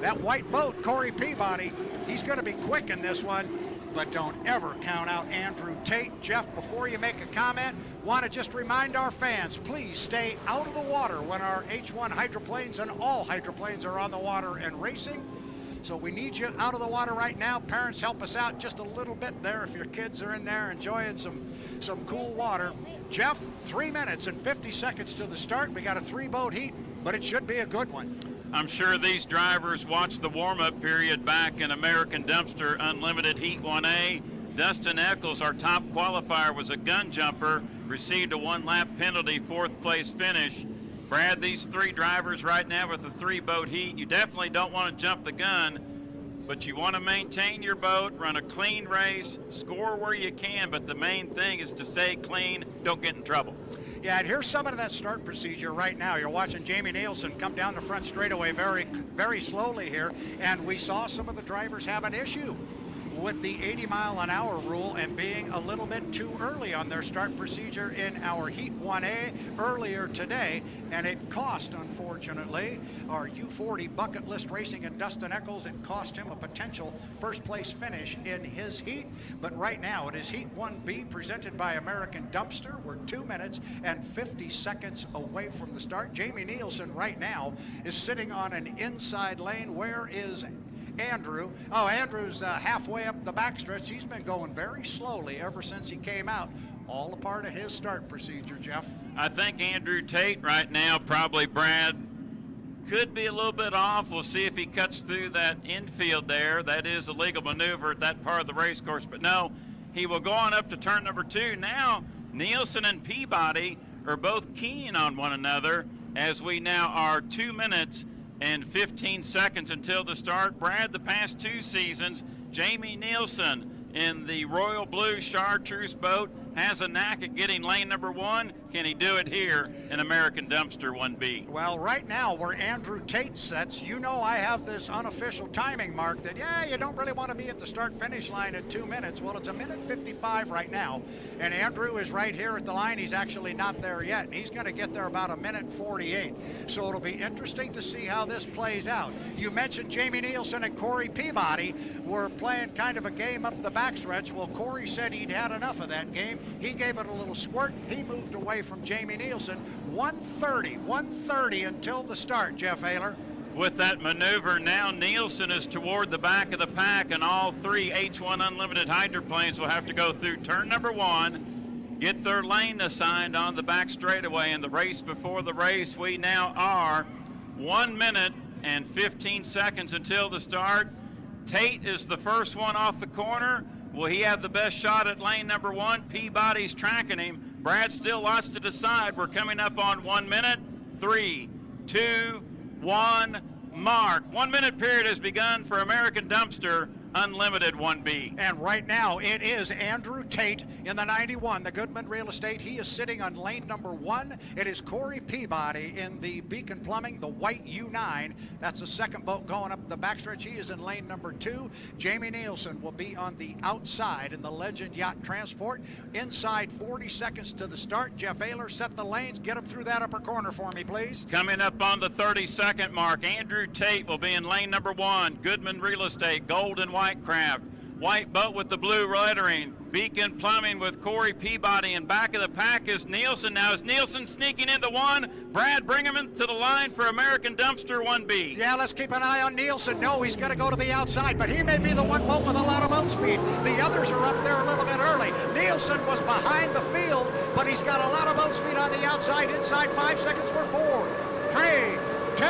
that white boat, Corey Peabody. He's going to be quick in this one, but don't ever count out Andrew Tate. Jeff, before you make a comment, want to just remind our fans, please stay out of the water when our H1 hydroplanes and all hydroplanes are on the water and racing. So we need you out of the water right now. Parents, help us out just a little bit there if your kids are in there enjoying some cool water. Jeff, 3 minutes and 50 seconds to the start. We got a 3-boat heat, but it should be a good one. I'm sure these drivers watched the warm-up period back in American Dumpster Unlimited Heat 1A. Dustin Eccles, our top qualifier, was a gun jumper, received a 1-lap penalty, 4th place finish. Brad, these 3 drivers right now with the 3-boat heat, you definitely don't want to jump the gun, but you want to maintain your boat, run a clean race, score where you can, but the main thing is to stay clean, don't get in trouble. Yeah, and here's some of that start procedure right now. You're watching Jamie Nielsen come down the front straightaway very, very slowly here, and we saw some of the drivers have an issue with the 80-mile-an-hour rule and being a little bit too early on their start procedure in our Heat 1A earlier today, and it cost, unfortunately, our U40 Bucket List Racing and Dustin Eccles. It cost him a potential first-place finish in his heat, but right now it is Heat 1B presented by American Dumpster. We're 2 minutes and 50 seconds away from the start. Jamie Nielsen right now is sitting on an inside lane. Where is Andrew? Oh, Andrew's halfway up the backstretch. He's been going very slowly ever since he came out. All a part of his start procedure, Jeff. I think Andrew Tate right now, probably Brad, could be a little bit off. We'll see if he cuts through that infield there. That is a legal maneuver at that part of the race course. But no, he will go on up to turn number 2. Now, Nielsen and Peabody are both keen on one another as we now are 2 minutes and 15 seconds until the start. Brad, the past 2 seasons, Jamie Nielsen in the Royal Blue Chartreuse boat has a knack at getting lane number 1. Can he do it here in American Dumpster 1B? Well, right now where Andrew Tate sets, you know I have this unofficial timing mark that, yeah, you don't really want to be at the start-finish line at 2 minutes. Well, it's 1:55 right now, and Andrew is right here at the line. He's actually not there yet, and he's going to get there about 1:48. So it'll be interesting to see how this plays out. You mentioned Jamie Nielsen and Corey Peabody were playing kind of a game up the backstretch. Well, Corey said he'd had enough of that game. He gave it a little squirt. He moved away from Jamie Nielsen. 1:30 until the start, Jeff Ayler. With that maneuver, now Nielsen is toward the back of the pack, and all 3 H1 Unlimited hydroplanes will have to go through turn number 1, get their lane assigned on the back straightaway. In the race before the race, we now are 1 minute and 15 seconds until the start. Tate is the first one off the corner. Will he have the best shot at lane number 1? Peabody's tracking him. Brad still lots to decide. We're coming up on 1 minute. 3, 2, 1, mark. 1 minute period has begun for American Dumpster Unlimited 1B. And right now it is Andrew Tate in the 91, the Goodman Real Estate. He is sitting on lane number 1. It is Corey Peabody in the Beacon Plumbing, the white U9. That's the second boat going up the backstretch. He is in lane number 2. Jamie Nielsen will be on the outside in the Legend Yacht Transport. Inside 40 seconds to the start. Jeff Ayler, set the lanes. Get him through that upper corner for me, please. Coming up on the 30-second mark, Andrew Tate will be in lane number 1. Goodman Real Estate, gold and white craft. White boat with the blue lettering. Beacon Plumbing with Corey Peabody. And back of the pack is Nielsen. Now is Nielsen sneaking into 1. Brad, bring him into the line for American Dumpster 1B. Yeah, let's keep an eye on Nielsen. No, he's going to go to the outside, but he may be the one boat with a lot of boat speed. The others are up there a little bit early. Nielsen was behind the field, but he's got a lot of boat speed on the outside. Inside 5 seconds for 4, 3, 2,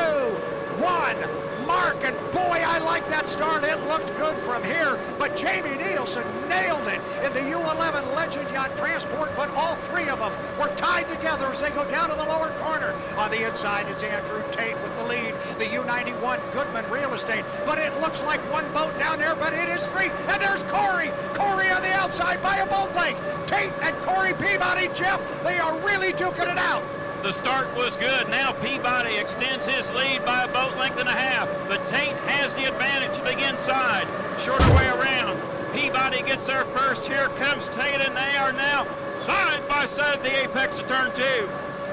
1. Mark, and boy, I like that start. It looked good from here, but Jamie Nielsen nailed it in the U11 Legend Yacht Transport, but all 3 of them were tied together as they go down to the lower corner. On the inside is Andrew Tate with the lead, the U91 Goodman Real Estate, but it looks like one boat down there, but it is 3, and there's Corey. Corey on the outside by a boat length. Tate and Corey Peabody, Jeff, they are really duking it out. The start was good. Now Peabody extends his lead by a boat length and a half, but Tate has the advantage to the inside. Shorter way around. Peabody gets there first. Here comes Tate, and they are now side by side at the apex of turn 2.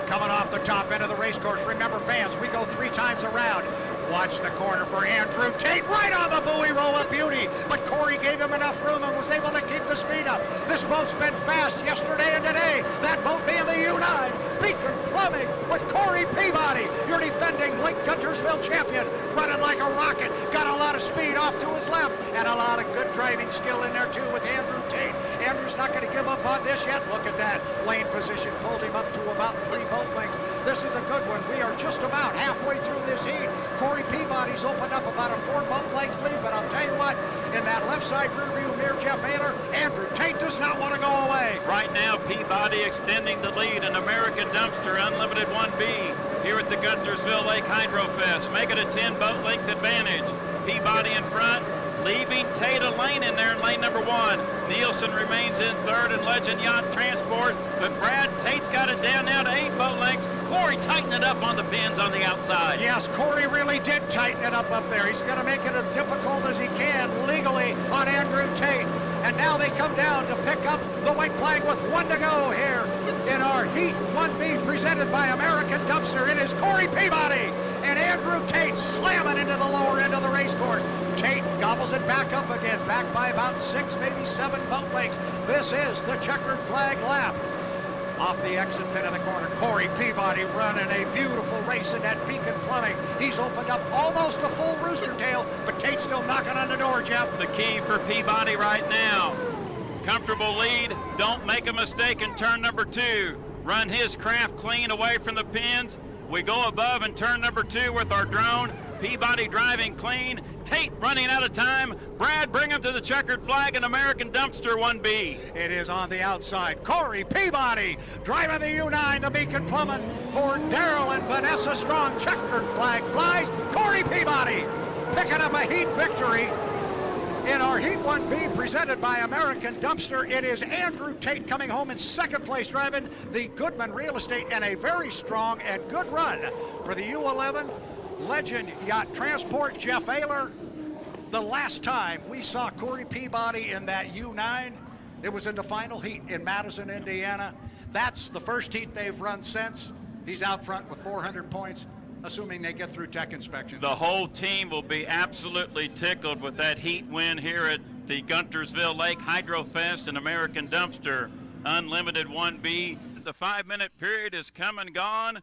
Coming off the top end of the race course. Remember, fans, we go 3 times around. Watch the corner for Andrew Tate, right on the buoy roll of beauty. But Corey gave him enough room and was able to keep the speed up. This boat's been fast yesterday and today. That boat being the U9, Beacon Plumbing with Corey Peabody, your defending Lake Guntersville champion, running like a rocket. Got a lot of speed off to his left and a lot of good driving skill in there too with Andrew Tate. Andrew's not going to give up on this yet. Look at that. Lane position pulled him up to about 3 boat lengths. This is a good one. We are just about halfway through this heat. Corey Peabody's opened up about a 4 boat lengths lead, but I'll tell you what, in that left side rear view mirror, Jeff Ayler, Andrew Tate does not want to go away. Right now, Peabody extending the lead in American Dumpster Unlimited 1B here at the Guntersville Lake Hydro Fest. Make it a 10 boat length advantage. Peabody in front, leaving Tate a lane in there in lane number 1. Nielsen remains in 3rd in Legend Yacht Transport, but Brad Tate's got it down now to 8 boat lengths. Corey tightened it up on the pins on the outside. Yes, Corey really did tighten it up there. He's going to make it as difficult as he can legally on Andrew Tate. And now they come down to pick up the white flag with 1 to go here in our Heat 1B presented by American Dumpster. It is Corey Peabody and Andrew Tate slamming into the lower end of the race course. Tate gobbles it back up again, back by about 6, maybe 7 boat lengths. This is the checkered flag lap. Off the exit pin of the corner, Corey Peabody running a beautiful race in that Beacon Plumbing. He's opened up almost a full rooster tail, but Tate's still knocking on the door, Jeff. The key for Peabody right now. Comfortable lead. Don't make a mistake in turn number 2. Run his craft clean away from the pins. We go above in turn number 2 with our drone. Peabody driving clean. Tate running out of time. Brad, bring him to the checkered flag and American Dumpster 1B. It is on the outside. Corey Peabody driving the U9, the Beacon Plumbing for Daryl and Vanessa Strong. Checkered flag flies. Corey Peabody picking up a heat victory in our Heat 1B presented by American Dumpster. It is Andrew Tate coming home in second place driving the Goodman Real Estate, and a very strong and good run for the U11 Legend Yacht Transport. Jeff Ayler, the last time we saw Corey Peabody in that U9, it was in the final heat in Madison, Indiana. That's the first heat they've run since. He's out front with 400 points, assuming they get through tech inspection. The whole team will be absolutely tickled with that heat win here at the Guntersville Lake Hydro Fest and American Dumpster Unlimited 1B. The 5-minute period is come and gone.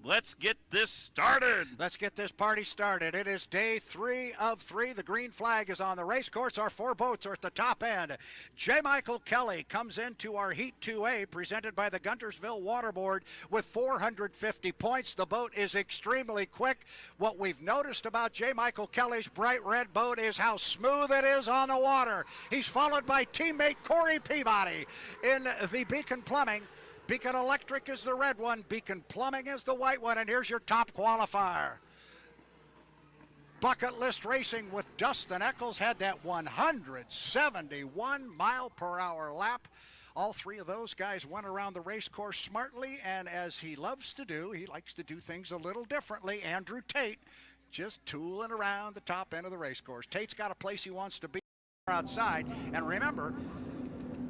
Let's get this started. Let's get this party started. It is day 3 of 3. The green flag is on the race course. Our 4 boats are at the top end. J. Michael Kelly comes into our Heat 2A presented by the Guntersville Waterboard with 450 points. The boat is extremely quick. What we've noticed about J. Michael Kelly's bright red boat is how smooth it is on the water. He's followed by teammate Corey Peabody in the Beacon Plumbing. Beacon Electric is the red one. Beacon Plumbing is the white one. And here's your top qualifier. Bucket List Racing with Dustin Eccles had that 171 mile per hour lap. All 3 of those guys went around the race course smartly, and as he loves to do, he likes to do things a little differently. Andrew Tate just tooling around the top end of the race course. Tate's got a place he wants to be outside. And remember,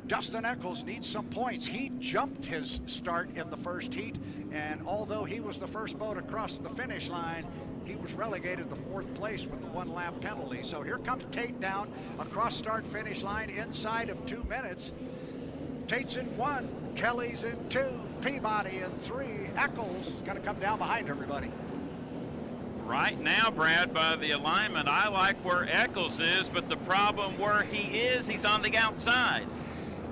Dustin Eccles needs some points. He jumped his start in the first heat, and although he was the first boat across the finish line, he was relegated to 4th place with the 1-lap penalty. So here comes Tate down across start-finish line inside of 2 minutes. Tate's in 1, Kelly's in 2, Peabody in 3. Eccles is going to come down behind everybody. Right now, Brad, by the alignment, I like where Eccles is, but the problem where he is, he's on the outside.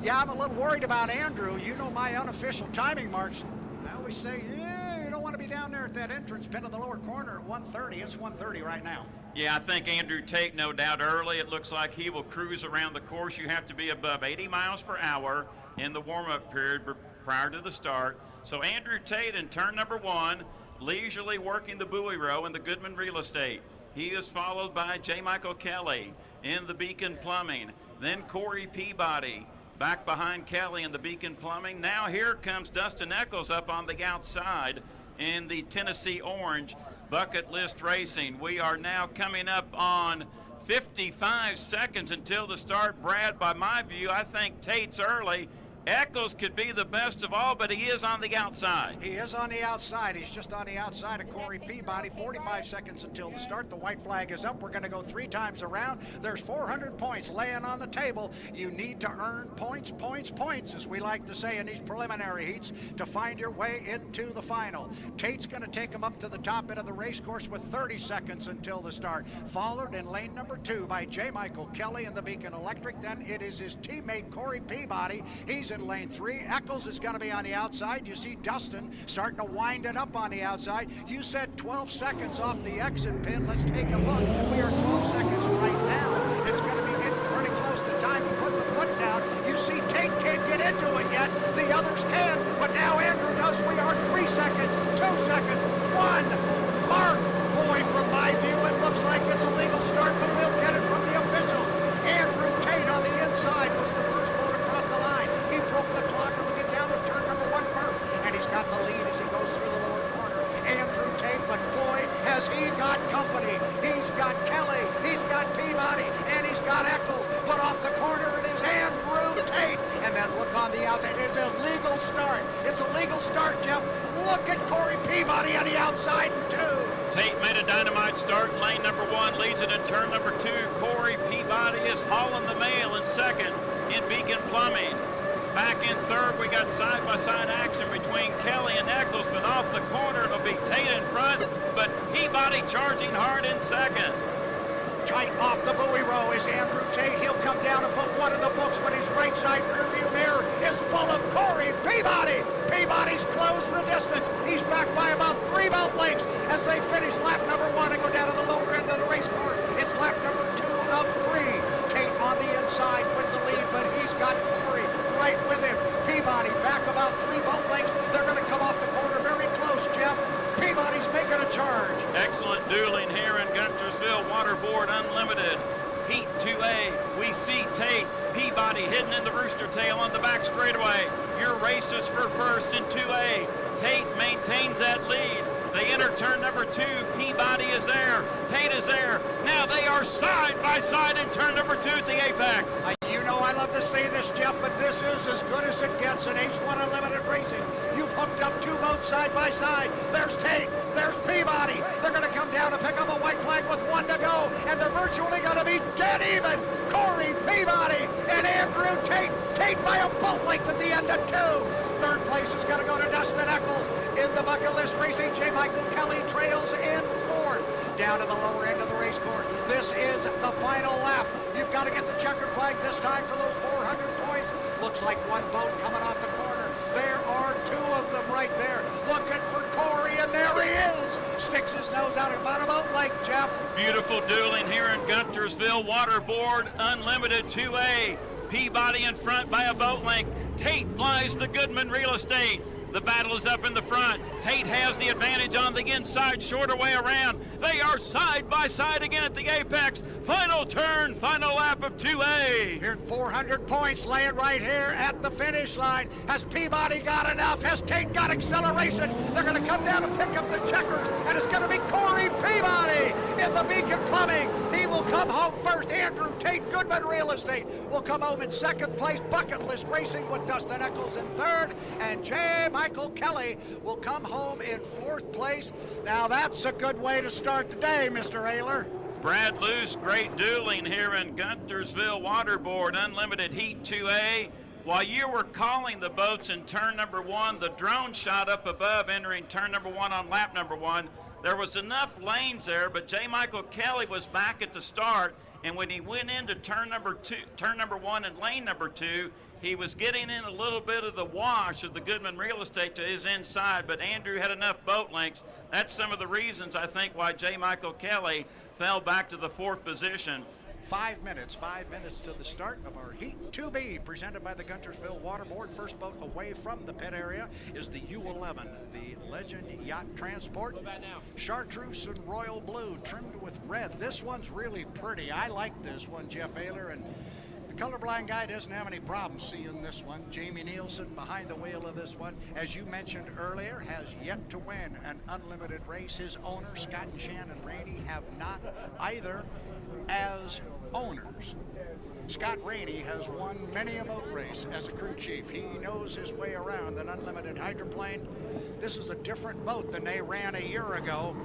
Yeah, I'm a little worried about Andrew. You know my unofficial timing marks. I always say, yeah, you don't want to be down there at that entrance pin in the lower corner at 130. It's 130 right now. Yeah, I think Andrew Tate, no doubt early. It looks like he will cruise around the course. You have to be above 80 miles per hour in the warm-up period prior to the start. So Andrew Tate in turn number 1, leisurely working the buoy row in the Goodman Real Estate. He is followed by J. Michael Kelly in the Beacon Plumbing. Then Corey Peabody back behind Kelly in the Beacon Plumbing. Now here comes Dustin Eccles up on the outside in the Tennessee Orange Bucket List Racing. We are now coming up on 55 seconds until the start. Brad, by my view, I think Tate's early. Eccles could be the best of all, but he is on the outside. He is on the outside. He's just on the outside of Corey Peabody. 45 seconds until the start. The white flag is up. We're going to go 3 times around. There's 400 points laying on the table. You need to earn points, points, points, as we like to say in these preliminary heats, to find your way into the final. Tate's going to take him up to the top end of the race course with 30 seconds until the start. Followed in lane number 2 by J. Michael Kelly in the Beacon Electric. Then it is his teammate Corey Peabody. He's in lane 3. Eccles is going to be on the outside. You see Dustin starting to wind it up on the outside. You said 12 seconds off the exit pin. Let's take a look. We are 12 seconds right now. It's going to be getting pretty close to time to put the foot down. You see Tate can't get into it yet. The others can, but now Andrew does. We are 3 seconds, 2 seconds, 1. Mark, boy, from my view, it looks like it's a legal start, but we'll get it from the official. Andrew Tate on the inside was the first boat across the line. He broke the clock, and we get down to turn number 1 first, and he's got the lead as he goes through the lower corner. Andrew Tate, but boy, has he got company. He's got Kelly, he's got Peabody, and he's got Eccles. But off the corner, it is Andrew Tate. And then look on the outside. It's a legal start. It's a legal start, Jeff. Look at Corey Peabody on the outside, too. Tate made a dynamite start in lane number 1, leads it in turn number 2. Corey Peabody is hauling the mail in second in Beacon Plumbing. Back in third, we got side-by-side action between Kelly and Eccles, but off the corner, it'll be Tate in front, but Peabody charging hard in second. Tight off the buoy row is Andrew Tate. He'll come down and put 1 in the books, but his right side rearview mirror is full of Corey Peabody. Peabody's closed the distance. He's back by about 3 boat lengths as they finish lap number 1 and go down to the lower charge. Excellent dueling here in Guntersville Waterboard Unlimited. Heat 2A, we see Tate Peabody hidden in the Rooster Tail on the back straightaway. Your races for first in 2A. Tate maintains that lead. They enter turn number 2. Peabody is there. Tate is there. Now they are side by side in turn number 2 at the apex. You know I love to say this, Jeff, but this is as good as it gets in H1 Unlimited Racing. You've hooked up 2 boats side by side. There's Tate, there's Peabody. They're going to come down to pick up a white flag with 1 to go, and they're virtually going to be dead even. Corey Peabody and Andrew Tate. Tate by a boat length at the end of 2. Third place is going to go to Dustin Eccles. In the Bucket List Racing, J. Michael Kelly trails in 4th. Down to the lower end of the race course. This is the final lap. You've got to get the checkered flag this time for those 400 points. Looks like 1 boat coming off the corner. There are 2 of them right there. Looking for Corey, and there he is. Sticks his nose out about a boat length, Jeff. Beautiful dueling here in Guntersville Waterboard Unlimited 2A. Peabody in front by a boat length. Tate flies the Goodman Real Estate. The battle is up in the front. Tate has the advantage on the inside, shorter way around. They are side by side again at the apex. Final turn, final lap of 2A. Here 400 points laying right here at the finish line. Has Peabody got enough? Has Tate got acceleration? They're going to come down and pick up the checkers, and it's going to be Corey Peabody in the Beacon Plumbing. He will come home first. Andrew Tate, Goodman Real Estate, will come home in 2nd place. Bucket List Racing with Dustin Eccles in 3rd, and J. Michael Kelly will come home in 4th place. Now that's a good way to start the day, Mr. Ayler. Brad Luce, great dueling here in Guntersville Waterboard Unlimited Heat 2A. While you were calling the boats in turn number 1, the drone shot up above entering turn number 1 on lap number 1. There was enough lanes there, but J. Michael Kelly was back at the start, and when he went into turn number 1 and lane number 2, he was getting in a little bit of the wash of the Goodman Real Estate to his inside, but Andrew had enough boat lengths. That's some of the reasons, I think, why J. Michael Kelly fell back to the 4th position. 5 minutes to the start of our Heat 2B, presented by the Guntersville Waterboard. First boat away from the pit area is the U11, the Legend Yacht Transport. Chartreuse and royal blue, trimmed with red. This one's really pretty. I like this one, Jeff Ayler, and the colorblind guy doesn't have any problem seeing this one. Jamie Nielsen behind the wheel of this one, as you mentioned earlier, has yet to win an unlimited race. His owner, Scott and Shannon Rainey, have not either as owners. Scott Rainey has won many a boat race as a crew chief. He knows his way around an unlimited hydroplane. This is a different boat than they ran a year ago,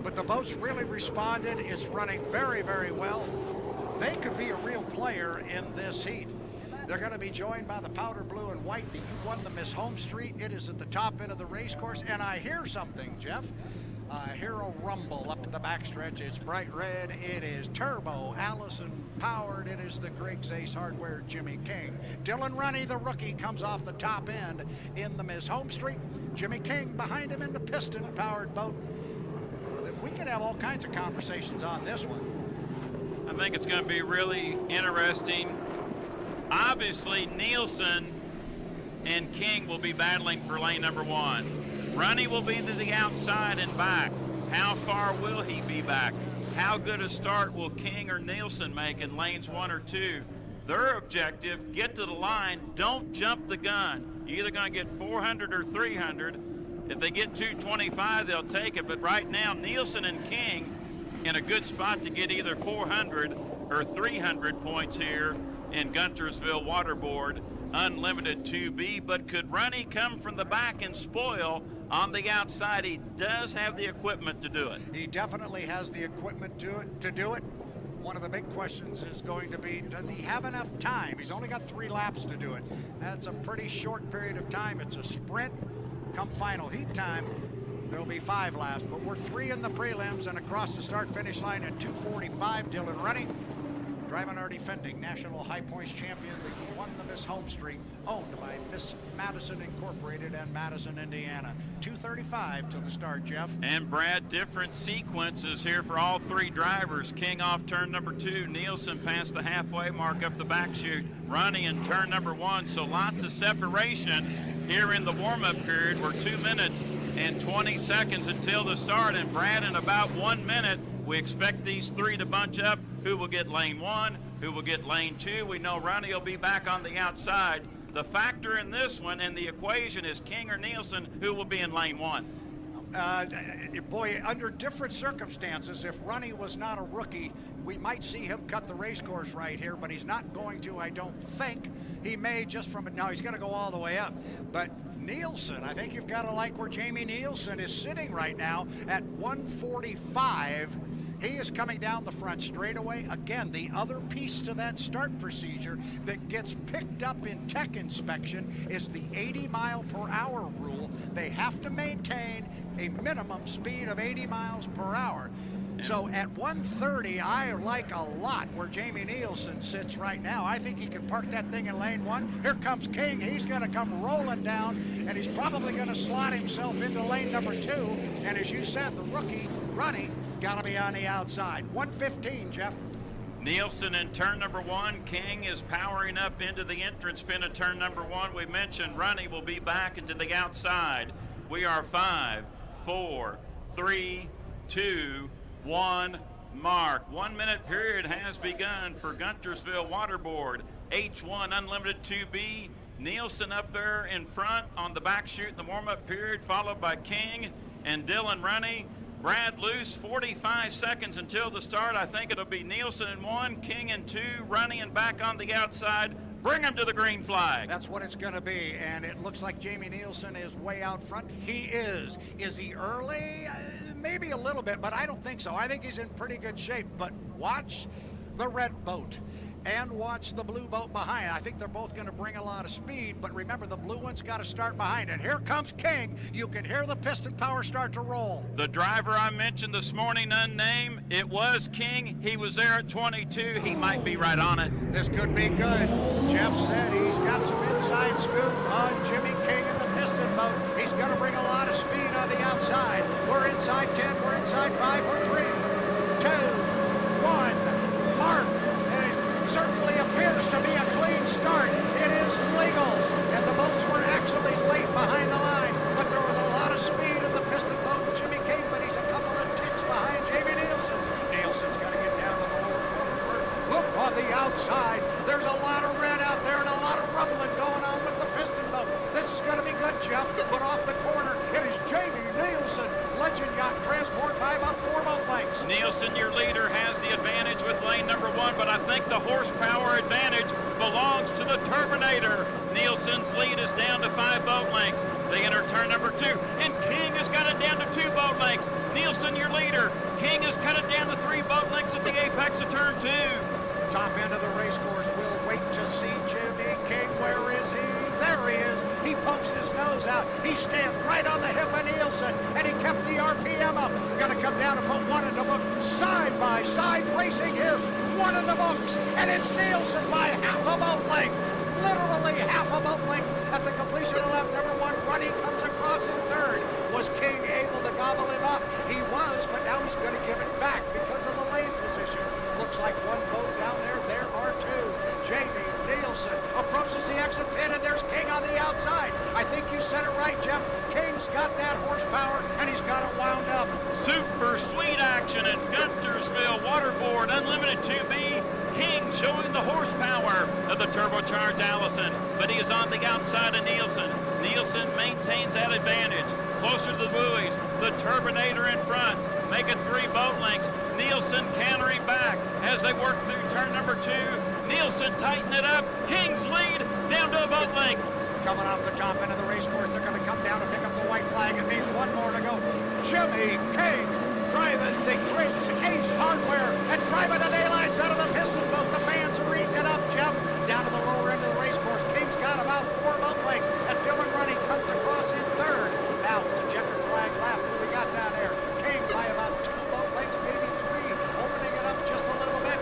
but the boat's really responded. It's running very, very well. They could be a real player in this heat. They're going to be joined by the powder blue and white, the U1, the Miss Home Street. It is at the top end of the race course, and I hear something, Jeff. I hear a rumble up at the backstretch. It's bright red. It is turbo Allison powered. It is the Griggs Ace Hardware Jimmy King. Dylan Runny, the rookie, comes off the top end in the Miss Home Street. Jimmy King behind him in the piston powered boat. We could have all kinds of conversations on this one. I think it's going to be really interesting. Obviously, Nielsen and King will be battling for lane number 1. Runny will be to the outside and back. How far will he be back? How good a start will King or Nielsen make in lanes 1 or 2? Their objective, get to the line, don't jump the gun. You're either going to get 400 or 300. If they get 225, they'll take it. But right now, Nielsen and King in a good spot to get either 400 or 300 points here in Guntersville Waterboard Unlimited 2B. But could Runny come from the back and spoil on the outside? He does have the equipment to do it. He definitely has the equipment to do it. One of the big questions is going to be, does he have enough time? He's only got 3 laps to do it. That's a pretty short period of time. It's a sprint. Come final heat time, there'll be 5 laps, but we're 3 in the prelims, and across the start-finish line at 2:45, Dylan Runny, driving our defending national high points champion, the won the Miss Home Street, owned by Miss Madison Incorporated in Madison, Indiana. 2:35 to the start, Jeff. And Brad, different sequences here for all 3 drivers. King off turn number 2, Nielsen past the halfway mark up the back chute, Runny in turn number 1, so lots of separation here in the warm-up period. We're 2 minutes and 20 seconds until the start. And Brad, in about 1 minute, we expect these three to bunch up. Who will get lane 1? Who will get lane 2? We know Ronnie will be back on the outside. The factor in this one in the equation is King or Nielsen. Who will be in lane 1? Boy, under different circumstances, if Ronnie was not a rookie, we might see him cut the race course right here, but he's not going to, I don't think. He may just from it. Now he's going to go all the way up. But Nielsen, I think you've got to like where Jamie Nielsen is sitting right now at 145. He is coming down the front straightaway. Again, the other piece to that start procedure that gets picked up in tech inspection is the 80 mile per hour rule. They have to maintain a minimum speed of 80 miles per hour. So at 130, I like a lot where Jamie Nielsen sits right now. I think he can park that thing in lane 1. Here comes King. He's going to come rolling down, and he's probably going to slot himself into lane number 2. And as you said, the rookie, Ronnie, got to be on the outside. 115, Jeff. Nielsen in turn number 1. King is powering up into the entrance pin of turn number 1. We mentioned Ronnie will be back into the outside. We are 5, 4, 3, 2, 1, mark. 1 minute period has begun for Guntersville Waterboard. H1 Unlimited 2B. Nielsen up there in front on the back chute in the warm-up period, followed by King and Dylan Ronnie. Brad loose, 45 seconds until the start. I think it'll be Nielsen in 1, King in 2, Ronnie and back on the outside. Bring him to the green flag. That's what it's going to be, and it looks like Jamie Nielsen is way out front. He is. Is he early? Maybe a little bit, but I don't think so. I think he's in pretty good shape, but watch the red boat and watch the blue boat behind. I think they're both going to bring a lot of speed, but remember, the blue one's got to start behind. And here comes King. You can hear the piston power start to roll. The driver I mentioned this morning, unnamed, it was King. He was there at 22. He might be right on it. This could be good. Jeff said he's got some inside scoop on Jimmy King in the piston boat. He's going to bring a lot of speed on the outside. We're inside 10. We're inside 5. We're 3, 2, 1. Mark. Certainly appears to be a clean start. It is legal, and the boats were actually late behind the line, but there was a lot of speed in the piston boat. Jimmy King, but he's a couple of ticks behind Jamie Nielsen. Nielsen's going to get down to the lower corner first. Look on the outside. There's a lot of red out there and a lot of rumbling going on with the piston boat. This is going to be good, Jeff. But off the corner, it is Jamie Nielsen. Legend Yacht Transport by about 4 boat lengths. Nielsen, your leader, has the advantage with lane number 1, but I think the horsepower advantage belongs to the Turbinator. Nielsen's lead is down to 5 boat lengths. They enter turn number 2, and King has got it down to 2 boat lengths. Nielsen, your leader. King has cut it down to 3 boat lengths at the apex of turn 2. Top end of the race course. We'll wait to see Jimmy King. Where is he? There he is. He pokes his nose out. He stamped right on the hip of Nielsen, and he kept the RPM up. Going to come down and put 1 in the book. Side by side racing here. 1 in the books, and it's Nielsen by half a boat length. Literally half a boat length at the completion of lap number 1. Ronnie comes across in 3rd. Was King able to gobble him up? He was, but now he's going to give it back because of the lane position. Looks like 1 boat down there. There are 2. Jamie Nielsen approaches the exit pit, and there's King on the outside. I think you said it right, Jeff. King's got that horsepower, and he's got it wound up. Super sweet action at Guntersville Waterboard Unlimited 2B. King showing the horsepower of the turbocharged Allison, but he is on the outside of Nielsen. Nielsen maintains that advantage. Closer to the buoys, the Turbinator in front, making 3 boat lengths. Nielsen cantering back as they work through turn number 2. Nielsen tighten it up. King's lead down to a boat length. Coming off the top end of the race course, they're going to come down to pick up the white flag. It means 1 more to go. Jimmy King driving the great Ace Hardware and driving the daylights out of the piston boat. The fans are eating it up, Jeff. Down to the lower end of the race course. King's got about 4 boat lengths, and Dylan Ronnie comes across in 3rd. Now it's a checkered flag lap. Who we got down there? King by about 2 boat lengths, maybe 3, opening it up just a little bit.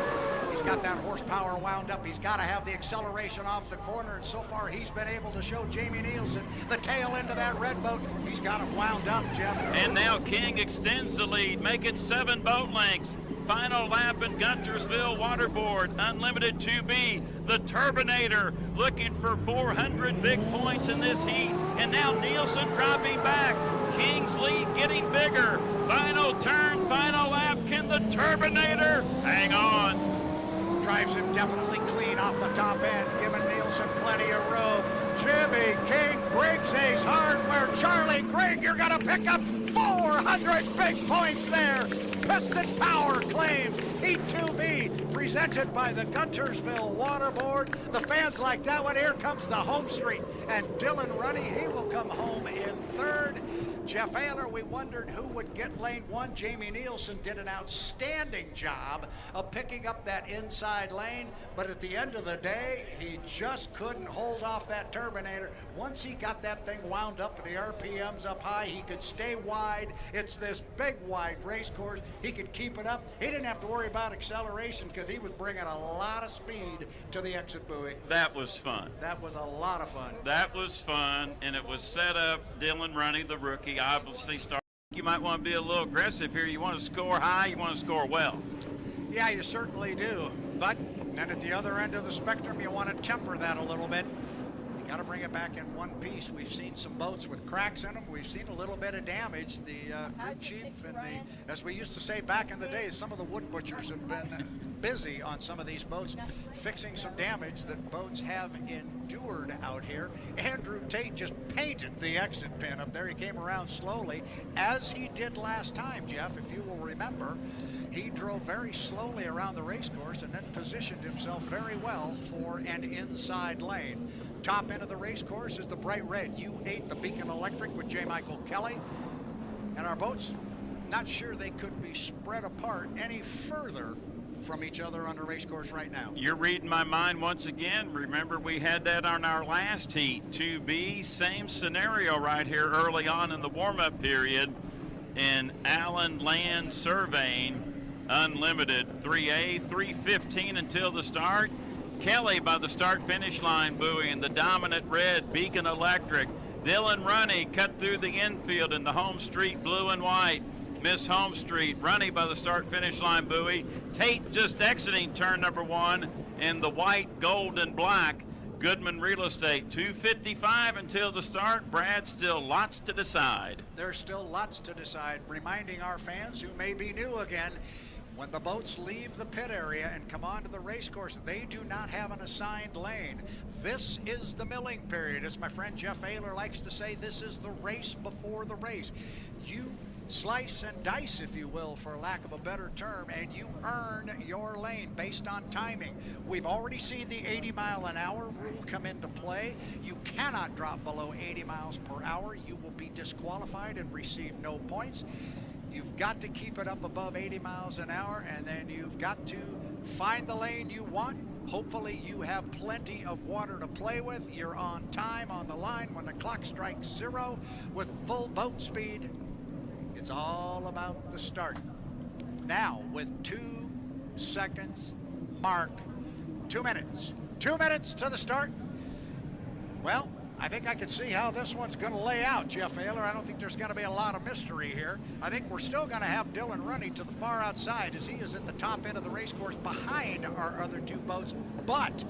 He's got that horsepower wound up. He's got to have the acceleration off the corner, and so far he's been able to show Jamie Nielsen the tail end of that red boat. He's got it wound up, Jeff. And now King extends the lead, make it 7 boat lengths. Final lap in Guntersville Waterboard Unlimited 2B. The Turbinator looking for 400 big points in this heat. And now Nielsen dropping back. King's lead getting bigger. Final turn, final lap. Can the Turbinator hang on? Drives him definitely clean off the top end, giving Nielsen plenty of room. Jimmy King, Briggs Ace Hardware, Charlie Gregg, you're going to pick up 400 big points there. Piston Power claims Heat 2B, presented by the Guntersville Water Board. The fans like that one. Here comes the home street, and Dylan Runny, he will come home in third. Jeff Ayler, we wondered who would get lane one. Jamie Nielsen did an outstanding job of picking up that inside lane, but at the end of the day, he just couldn't hold off that Turbinator. Once he got that thing wound up and the RPMs up high, he could stay wide. It's this big, wide race course. He could keep it up. He didn't have to worry about acceleration because he was bringing a lot of speed to the exit buoy. That was fun. That was a lot of fun. That was fun, and it was set up. Dylan Runny, the rookie, obviously started. You might want to be a little aggressive here. You want to score high, you want to score well. Yeah, you certainly do. But then at the other end of the spectrum, you want to temper that a little bit. You got to bring it back in one piece. We've seen some boats with cracks in them. We've seen a little bit of damage. The crew chief and as we used to say back in the day, some of the wood butchers have been busy on some of these boats, fixing some damage that boats have endured out here. Andrew Tate just painted the exit pin up there. He came around slowly, as he did last time, Jeff, if you will remember. He drove very slowly around the race course and then positioned himself very well for an inside lane. Top end of the race course is the bright red U8, the Beacon Electric with J. Michael Kelly. And our boats, not sure they could be spread apart any further from each other on the race course right now. You're reading my mind once again. Remember, we had that on our last heat. 2B, same scenario right here early on in the warm-up period in Allen Land Surveying Unlimited 3A, 3:15 until the start. Kelly by the start-finish line buoy in the dominant red Beacon Electric. Dylan Runny cut through the infield in the home street blue and white. Miss Home Street, Runny by the start-finish line buoy. Tate just exiting turn number one in the white, gold, and black. Goodman Real Estate, 2:55 until the start. Brad, still lots to decide. There's still lots to decide, reminding our fans who may be new again, when the boats leave the pit area and come onto the race course, they do not have an assigned lane. This is the milling period. As my friend Jeff Ayler likes to say, this is the race before the race. You slice and dice, if you will, for lack of a better term, and you earn your lane based on timing. We've already seen the 80-mile-an-hour rule come into play. You cannot drop below 80 miles per hour. You will be disqualified and receive no points. You've got to keep it up above 80 miles an hour, and then you've got to find the lane you want. Hopefully you have plenty of water to play with. You're on time on the line when the clock strikes 0 with full boat speed. It's all about the start. Now, with 2 seconds mark, 2 minutes. 2 minutes to the start. Well, I think I can see how this one's going to lay out, Jeff Ayler. I don't think there's going to be a lot of mystery here. I think we're still going to have Dylan running to the far outside as he is at the top end of the race course behind our other 2 boats. But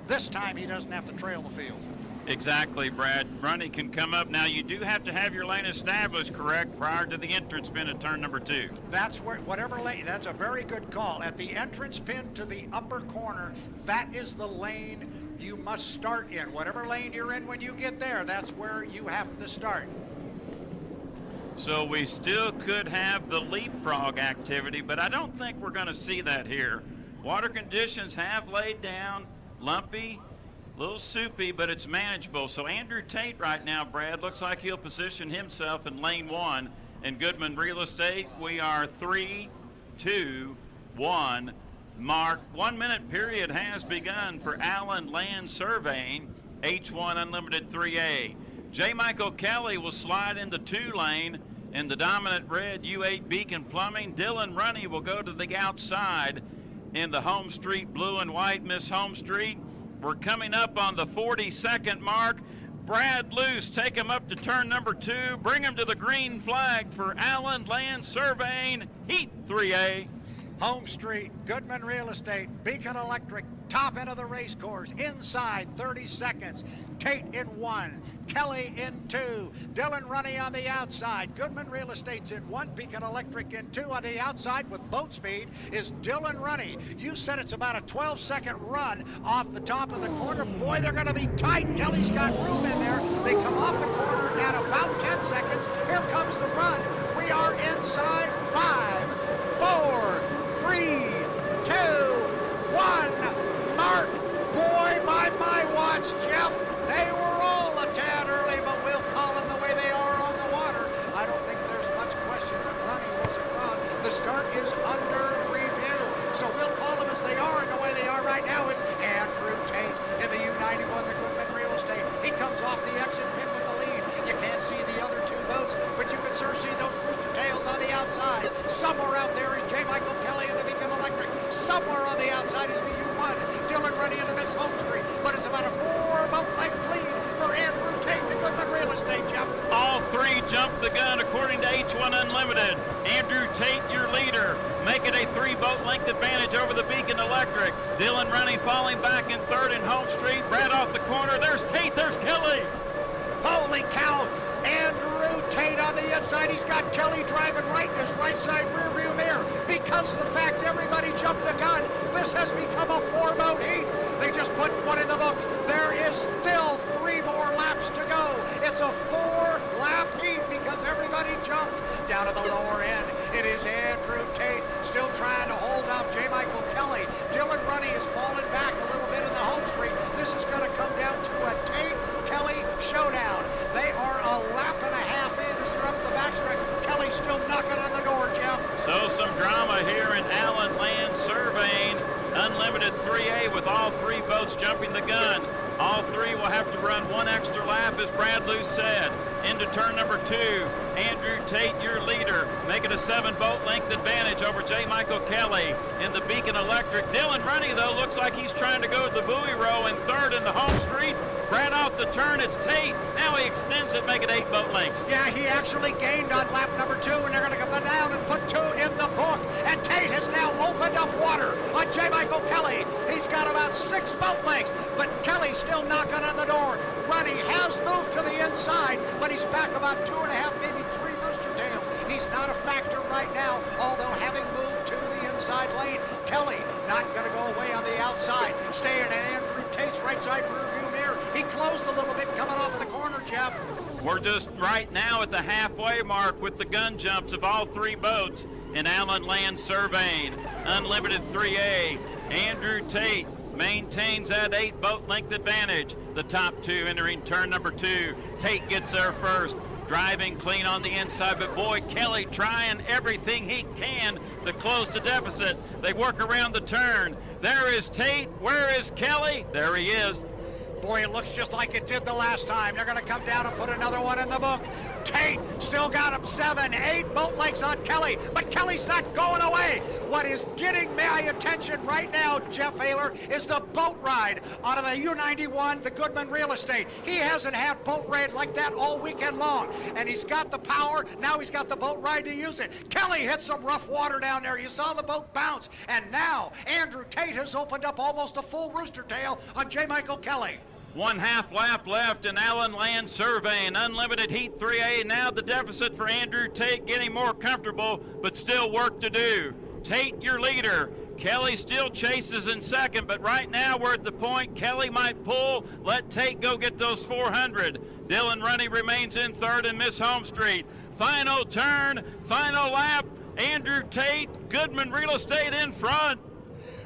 this time he doesn't have to trail the field. Exactly, Brad. Runny can come up. Now, you do have to have your lane established, correct, prior to the entrance pin at turn number 2. That's where, whatever lane, that's a very good call. At the entrance pin to the upper corner, that is the lane you must start in. Whatever lane you're in when you get there, that's where you have to start. So we still could have the leapfrog activity, but I don't think we're going to see that here. Water conditions have laid down, lumpy, a little soupy, but it's manageable. So Andrew Tate right now, Brad, looks like he'll position himself in lane 1 in Goodman Real Estate. We are 3, 2, 1. Mark. 1 minute period has begun for Allen Land Surveying, H1 Unlimited 3A. J. Michael Kelly will slide into 2 lane in the dominant red U8 Beacon Plumbing. Dylan Runny will go to the outside in the Home Street blue and white Miss Home Street. We're coming up on the 40-second mark. Brad Luce, take him up to turn number 2. Bring him to the green flag for Allen Land Surveying, Heat 3A. Home Street, Goodman Real Estate, Beacon Electric, top end of the race course, inside 30 seconds. Tate in 1, Kelly in 2, Dylan Runny on the outside, Goodman Real Estate's in 1, Beacon Electric in 2. On the outside with boat speed is Dylan Runny. You said it's about a 12-second run off the top of the corner. Boy, they're going to be tight. Kelly's got room in there. They come off the corner at about 10 seconds. Here comes the run. We are inside 5, 4, 3, 2, 1. Mark. Boy, by my watch, Jeff, they were all a tad early, but we'll call them the way they are on the water. I don't think there's much question that Runny wasn't wrong. The start is under review, so we'll call them as they are, and the way they are right now is Andrew Tate in the U91, the Goodman Real Estate. He comes off the exit pin with the lead. You can't see the other two boats, but you can sure see those rooster tails on the outside. Somewhere out there is J. Michael Kelly in the Beacon Electric. Somewhere on the outside is the U1, Dylan Runny into Miss Home Street, but it's about a 4-boat length lead for Andrew Tate, the Goodman Real Estate, Jeff. All three jumped the gun according to H1 Unlimited. Andrew Tate, your leader, make it a 3-boat length advantage over the Beacon Electric. Dylan Runny falling back in third in Home Street. Brad off the corner. There's Tate. There's Kelly. Holy cow! Andrew Tate on the inside. He's got Kelly driving right in his right side rear view mirror. Because of the fact everybody jumped the gun, this has become a 4-boat heat. They just put one in the book. There is still 3 more laps to go. It's a 4-lap heat because everybody jumped. Down to the lower end, it is Andrew Tate still trying to hold off J. Michael Kelly. Dylan Runny is falling back a little bit in the home street. This is going to come down to a Tate-Kelly showdown. They are a lap and a half in as they're up the backstretch. Kelly's still knocking on the door, Jeff. So some drama here in Allen Land Surveying. Unlimited 3A with all 3 boats jumping the gun. All 3 will have to run 1 extra lap, as Brad Luce said. Into turn number 2, Andrew Tate, your leader, making a 7-boat length advantage over J. Michael Kelly in the Beacon Electric. Dylan Runny, though, looks like he's trying to go to the buoy row in third in the home street. Brad off the turn, it's Tate. Now he extends it, make it 8-boat lengths. Yeah, he actually gained on lap number 2, and they're going to come down and put 2 in the book. And Tate has now opened up water on J. Michael Kelly. He's got about 6 boat lengths, but Kelly's still knocking on the door. Runny has moved to the inside, but he's back about 2.5, maybe 3 rooster tails. He's not a factor right now, although having moved to the inside lane. Kelly not going to go away on the outside, staying in Andrew Tate's right side rear view mirror. He closed a little bit coming off the corner, Jeff. We're just right now at the halfway mark with the gun jumps of all 3 boats in Allen Land Surveying. Unlimited 3A, Andrew Tate maintains that 8-boat length advantage. The top 2 entering turn number 2. Tate gets there first, driving clean on the inside, but boy, Kelly trying everything he can to close the deficit. They work around the turn. There is Tate. Where is Kelly? There he is. Boy, it looks just like it did the last time. They're going to come down and put another one in the book. Tate still got him 7, 8 boat lengths on Kelly, but Kelly's not going away. What is getting my attention right now, Jeff Ayler, is the boat ride out of the U91, the Goodman Real Estate. He hasn't had boat ride like that all weekend long, and he's got the power. Now he's got the boat ride to use it. Kelly hit some rough water down there. You saw the boat bounce, and now Andrew Tate has opened up almost a full rooster tail on J. Michael Kelly. 1/2 lap left in Allen Land Surveying. Unlimited Heat 3A. Now the deficit for Andrew Tate getting more comfortable, but still work to do. Tate, your leader. Kelly still chases in second, but right now we're at the point Kelly might pull. Let Tate go get those 400. Dylan Runny remains in third in Miss Home Street. Final turn, final lap. Andrew Tate, Goodman Real Estate in front.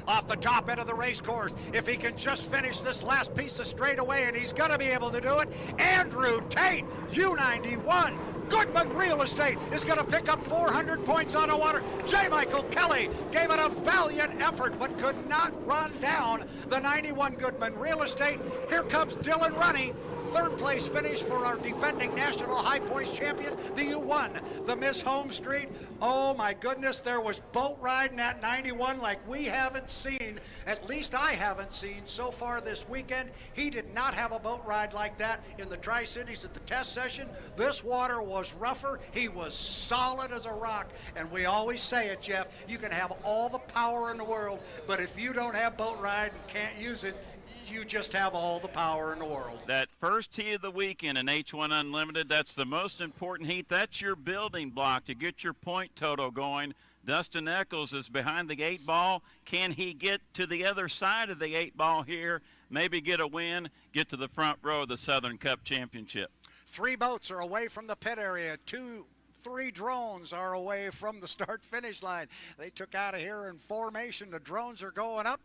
Off the top end of the race course, if he can just finish this last piece of straightaway, and he's going to be able to do it, Andrew Tate, U91, Goodman Real Estate is going to pick up 400 points on the water. J. Michael Kelly gave it a valiant effort, but could not run down the 91 Goodman Real Estate. Here comes Dylan Runny, third place finish for our defending national high points champion, the U1, the Miss Home Street. Oh my goodness, there was boat riding at 91 like we haven't seen, at least I haven't seen so far this weekend. He did not have a boat ride like that in the Tri-Cities at the test session. This water was rougher. He was solid as a rock. And we always say it, Jeff, you can have all the power in the world, but if you don't have boat ride and can't use it, you just have all the power in the world. That first heat of the weekend in H1 Unlimited, that's the most important heat. That's your building block to get your point total going. Dustin Eccles is behind the 8 ball. Can he get to the other side of the 8 ball here, maybe get a win, get to the front row of the Southern Cup Championship? 3 boats are away from the pit area. 3 drones are away from the start-finish line. They took out of here in formation. The drones are going up.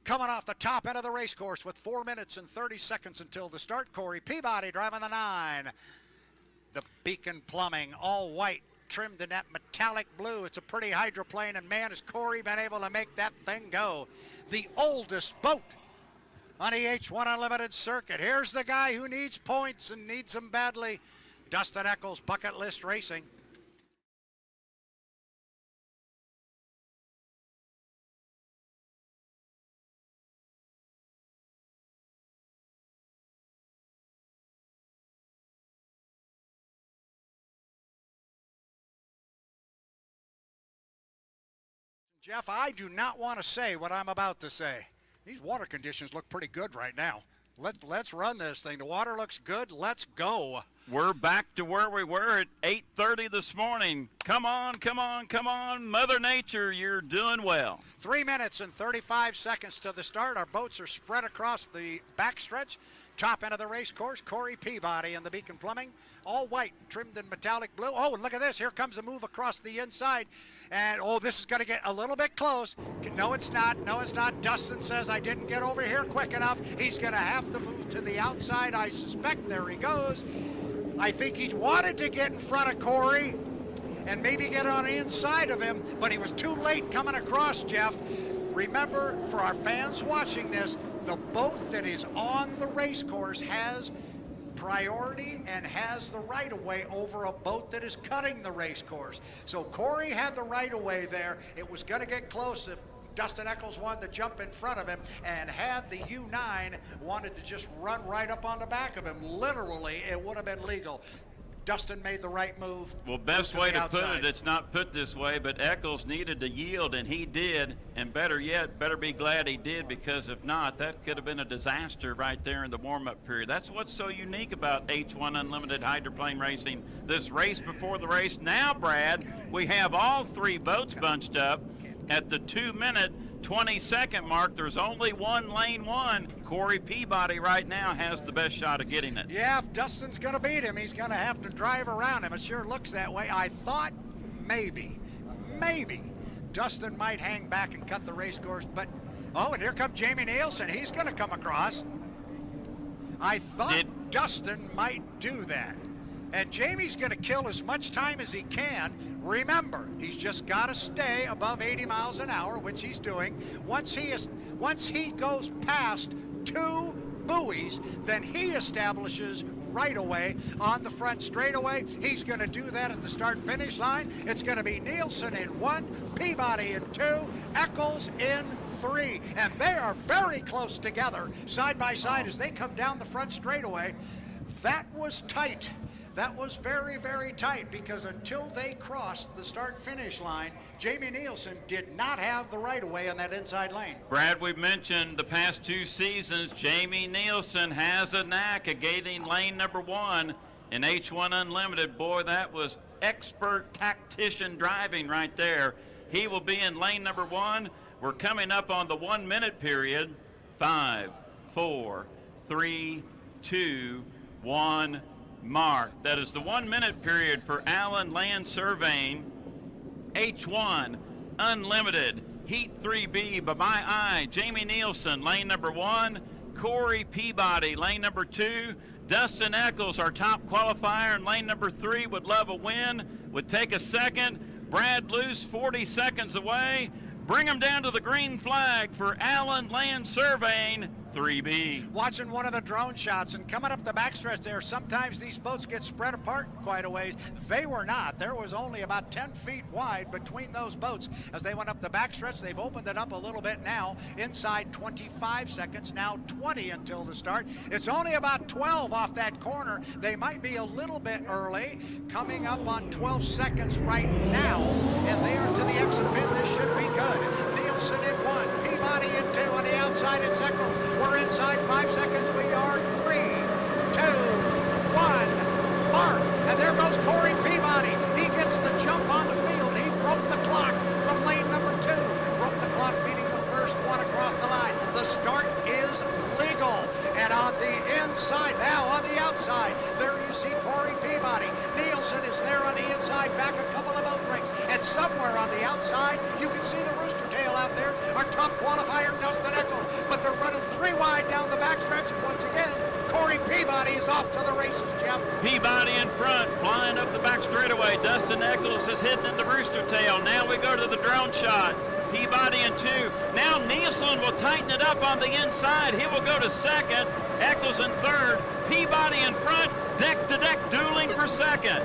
Coming off the top end of the race course with 4 minutes and 30 seconds until the start. Corey Peabody driving the 9. The Beacon Plumbing, all white, trimmed in that metallic blue. It's a pretty hydroplane, and man, has Corey been able to make that thing go. The oldest boat on the H1 Unlimited circuit. Here's the guy who needs points and needs them badly. Dustin Eccles, Bucket List Racing. Jeff, I do not want to say what I'm about to say. These water conditions look pretty good right now. Let's run this thing. The water looks good. Let's go. We're back to where we were at 8:30 this morning. Come on, come on, come on. Mother Nature, you're doing well. 3 minutes and 35 seconds to the start. Our boats are spread across the backstretch. Top end of the race course, Corey Peabody and the Beacon Plumbing. All white, trimmed in metallic blue. Oh, look at this. Here comes a move across the inside. And, oh, this is going to get a little bit close. No, it's not. No, it's not. Dustin says, I didn't get over here quick enough. He's going to have to move to the outside, I suspect. There he goes. I think he wanted to get in front of Corey and maybe get on the inside of him, but he was too late coming across, Jeff. Remember, for our fans watching this, the boat that is on the race course has priority and has the right-of-way over a boat that is cutting the race course. So Corey had the right-of-way there. It was going to get close if Dustin Eccles wanted to jump in front of him, and had the U9 wanted to just run right up on the back of him, literally, it would have been legal. Dustin made the right move. Well, best way to put it, it's not put this way, but Eccles needed to yield, and he did. And better yet, better be glad he did, because if not, that could have been a disaster right there in the warm-up period. That's what's so unique about H1 Unlimited hydroplane racing. This race before the race. Now, Brad, we have all 3 boats bunched up at the 2-minute 20-second mark. There's only one lane 1. Corey Peabody right now has the best shot of getting it. Yeah, if Dustin's going to beat him, he's going to have to drive around him. It sure looks that way. I thought maybe Dustin might hang back and cut the race course, but oh, and here comes Jamie Nielsen. He's going to come across. I thought Dustin might do that. And Jamie's going to kill as much time as he can. Remember, he's just got to stay above 80 miles an hour, which he's doing. Once he goes past 2 buoys, then he establishes right away on the front straightaway. He's going to do that at the start-finish line. It's going to be Nielsen in 1, Peabody in 2, Eccles in 3, and they are very close together, side by side, as they come down the front straightaway. That was tight. That was very, very tight, because until they crossed the start-finish line, Jamie Nielsen did not have the right-of-way on that inside lane. Brad, we've mentioned the past 2 seasons, Jamie Nielsen has a knack of getting lane number 1 in H1 Unlimited. Boy, that was expert tactician driving right there. He will be in lane number 1. We're coming up on the 1-minute period. 5, 4, 3, 2, 1. Mark. That is the 1-minute period for Allen Land Surveying. H1 Unlimited Heat 3B by my eye. Jamie Nielsen, lane number 1. Corey Peabody, lane number 2. Dustin Eccles, our top qualifier in lane number 3, would love a win, would take a second. Brad Luce, 40 seconds away. Bring him down to the green flag for Allen Land Surveying. 3B. Watching one of the drone shots and coming up the backstretch there, sometimes these boats get spread apart quite a ways. They were not. There was only about 10 feet wide between those boats as they went up the backstretch. They've opened it up a little bit now. Inside 25 seconds, now 20 until the start. It's only about 12 off that corner. They might be a little bit early. Coming up on 12 seconds right now, and they are to the exit pin. This should be good. Nielsen in one, Peabody in two. On the outside, it's Eccles. We're inside 5 seconds. We are 3, 2, 1. Mark, and there goes Corey Peabody. He gets the jump on the field. He broke the clock from lane number 2. Broke the clock, beating the first one across the line. The start is legal. And on the inside, now on the outside, there you see Corey Peabody. Nielsen is there on the inside, back a couple of boat breaks. And somewhere on the outside, you can see the rooster tail out there. Our top qualifier, Dustin Eccles. But they're running 3 wide down the backstretch. And once again, Corey Peabody is off to the races, Jeff. Peabody in front, flying up the back straightaway. Dustin Eccles is hitting in the rooster tail. Now we go to the drone shot. Peabody in 2. Now Nielsen will tighten it up on the inside. He will go to second. Eccles in third. Peabody in front. Deck to deck dueling for second.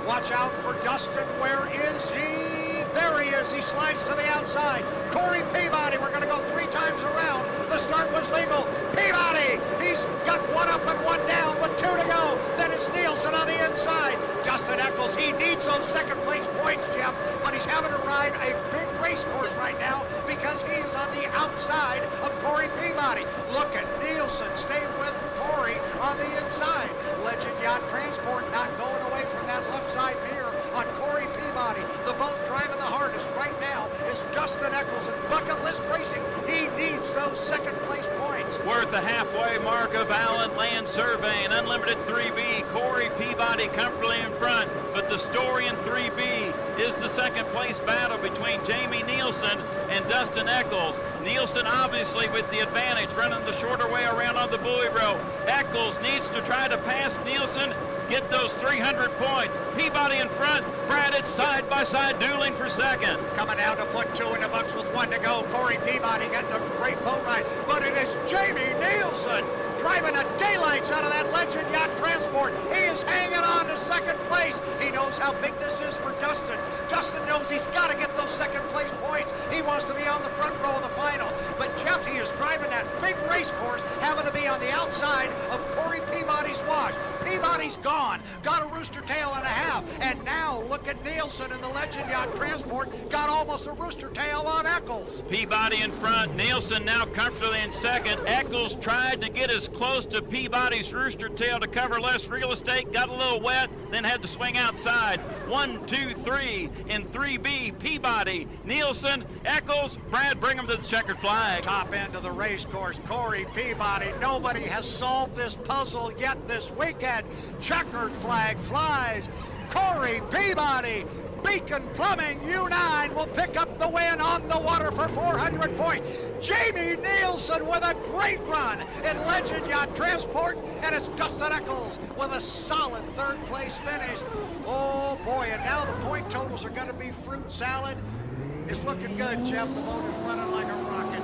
Watch out for Dustin. Where is he? There he is. He slides to the outside. Corey Peabody. We're going to go 3 times around. The start was legal. Peabody. He's got 1 up and 1 down with 2 to go. Then it's Nielsen on the inside. Dustin Eccles. He needs those second place points, Jeff, but he's having to ride a big race course right now because he is on the outside of Corey Peabody. Look at Nielsen. Stay with Corey on the inside. Legend Yacht Transport not going away from that left side mirror on Corey Peabody. The boat driving the hardest right now is Dustin Eccles in Bucket List Racing. He needs those second place points. We're at the halfway mark of Allen Land Surveying. Unlimited 3B. Corey Peabody comfortably in front. But the story in 3B is the second place battle between Jamie Nielsen and Dustin Eccles. Nielsen obviously with the advantage, running the shorter way around on the buoy row. Eccles needs to try to pass Nielsen, get those 300 points. Peabody in front, Brad, it's side by side dueling for second. Coming out to put 2 in the books with 1 to go. Corey Peabody getting a great boat ride, but it is Jamie Nielsen driving the daylights out of that Legend Yacht Transport. He is hanging on to second place. He knows how big this is for Dustin. Dustin knows he's got to get those second place points. He wants to be on the front row of the final. But Jeff, he is driving that big race course, having to be on the outside of Corey Peabody's wash. Peabody's gone, got a rooster tail and a half, and now look at Nielsen in the Legend Yacht Transport, got almost a rooster tail on Eccles. Peabody in front, Nielsen now comfortably in second. Eccles tried to get as close to Peabody's rooster tail to cover less real estate, got a little wet, then had to swing outside. 1, 2, 3 in 3B. Peabody, Nielsen, Eccles. Brad, bring him to the checkered flag. Top end of the race course, Corey Peabody. Nobody has solved this puzzle yet this weekend. Checkered flag flies. Corey Peabody. Beacon Plumbing U9 will pick up the win on the water for 400 points. Jamie Nielsen with a great run in Legend Yacht Transport, and it's Dustin Eccles with a solid 3rd place finish. Oh boy, and now the point totals are going to be fruit salad. It's looking good, Jeff. The boat is running like a rocket.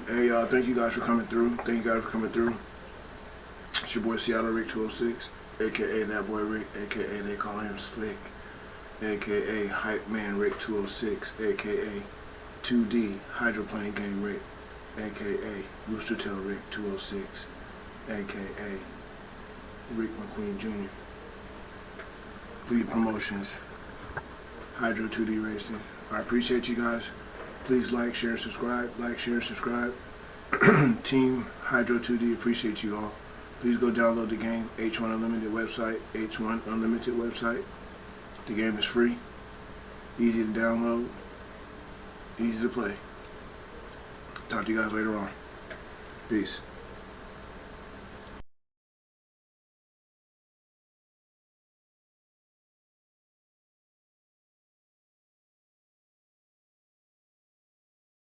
Hey y'all, thank you guys for coming through. Thank you guys for coming through. It's your boy Seattle Rick 206, aka that boy Rick, aka they call him Slick, aka Hype Man Rick 206, aka 2D Hydroplane Gang Rick, aka Rooster Tail Rick 206, aka Rick McQueen Jr. Lead Promotions, Hydro 2D Racing. I appreciate you guys. Please like, share, subscribe. Like, share, subscribe. Team Hydro 2D, appreciate you all. Please go download the game, H1 Unlimited website, H1 Unlimited website. The game is free, easy to download, easy to play. Talk to you guys later on. Peace.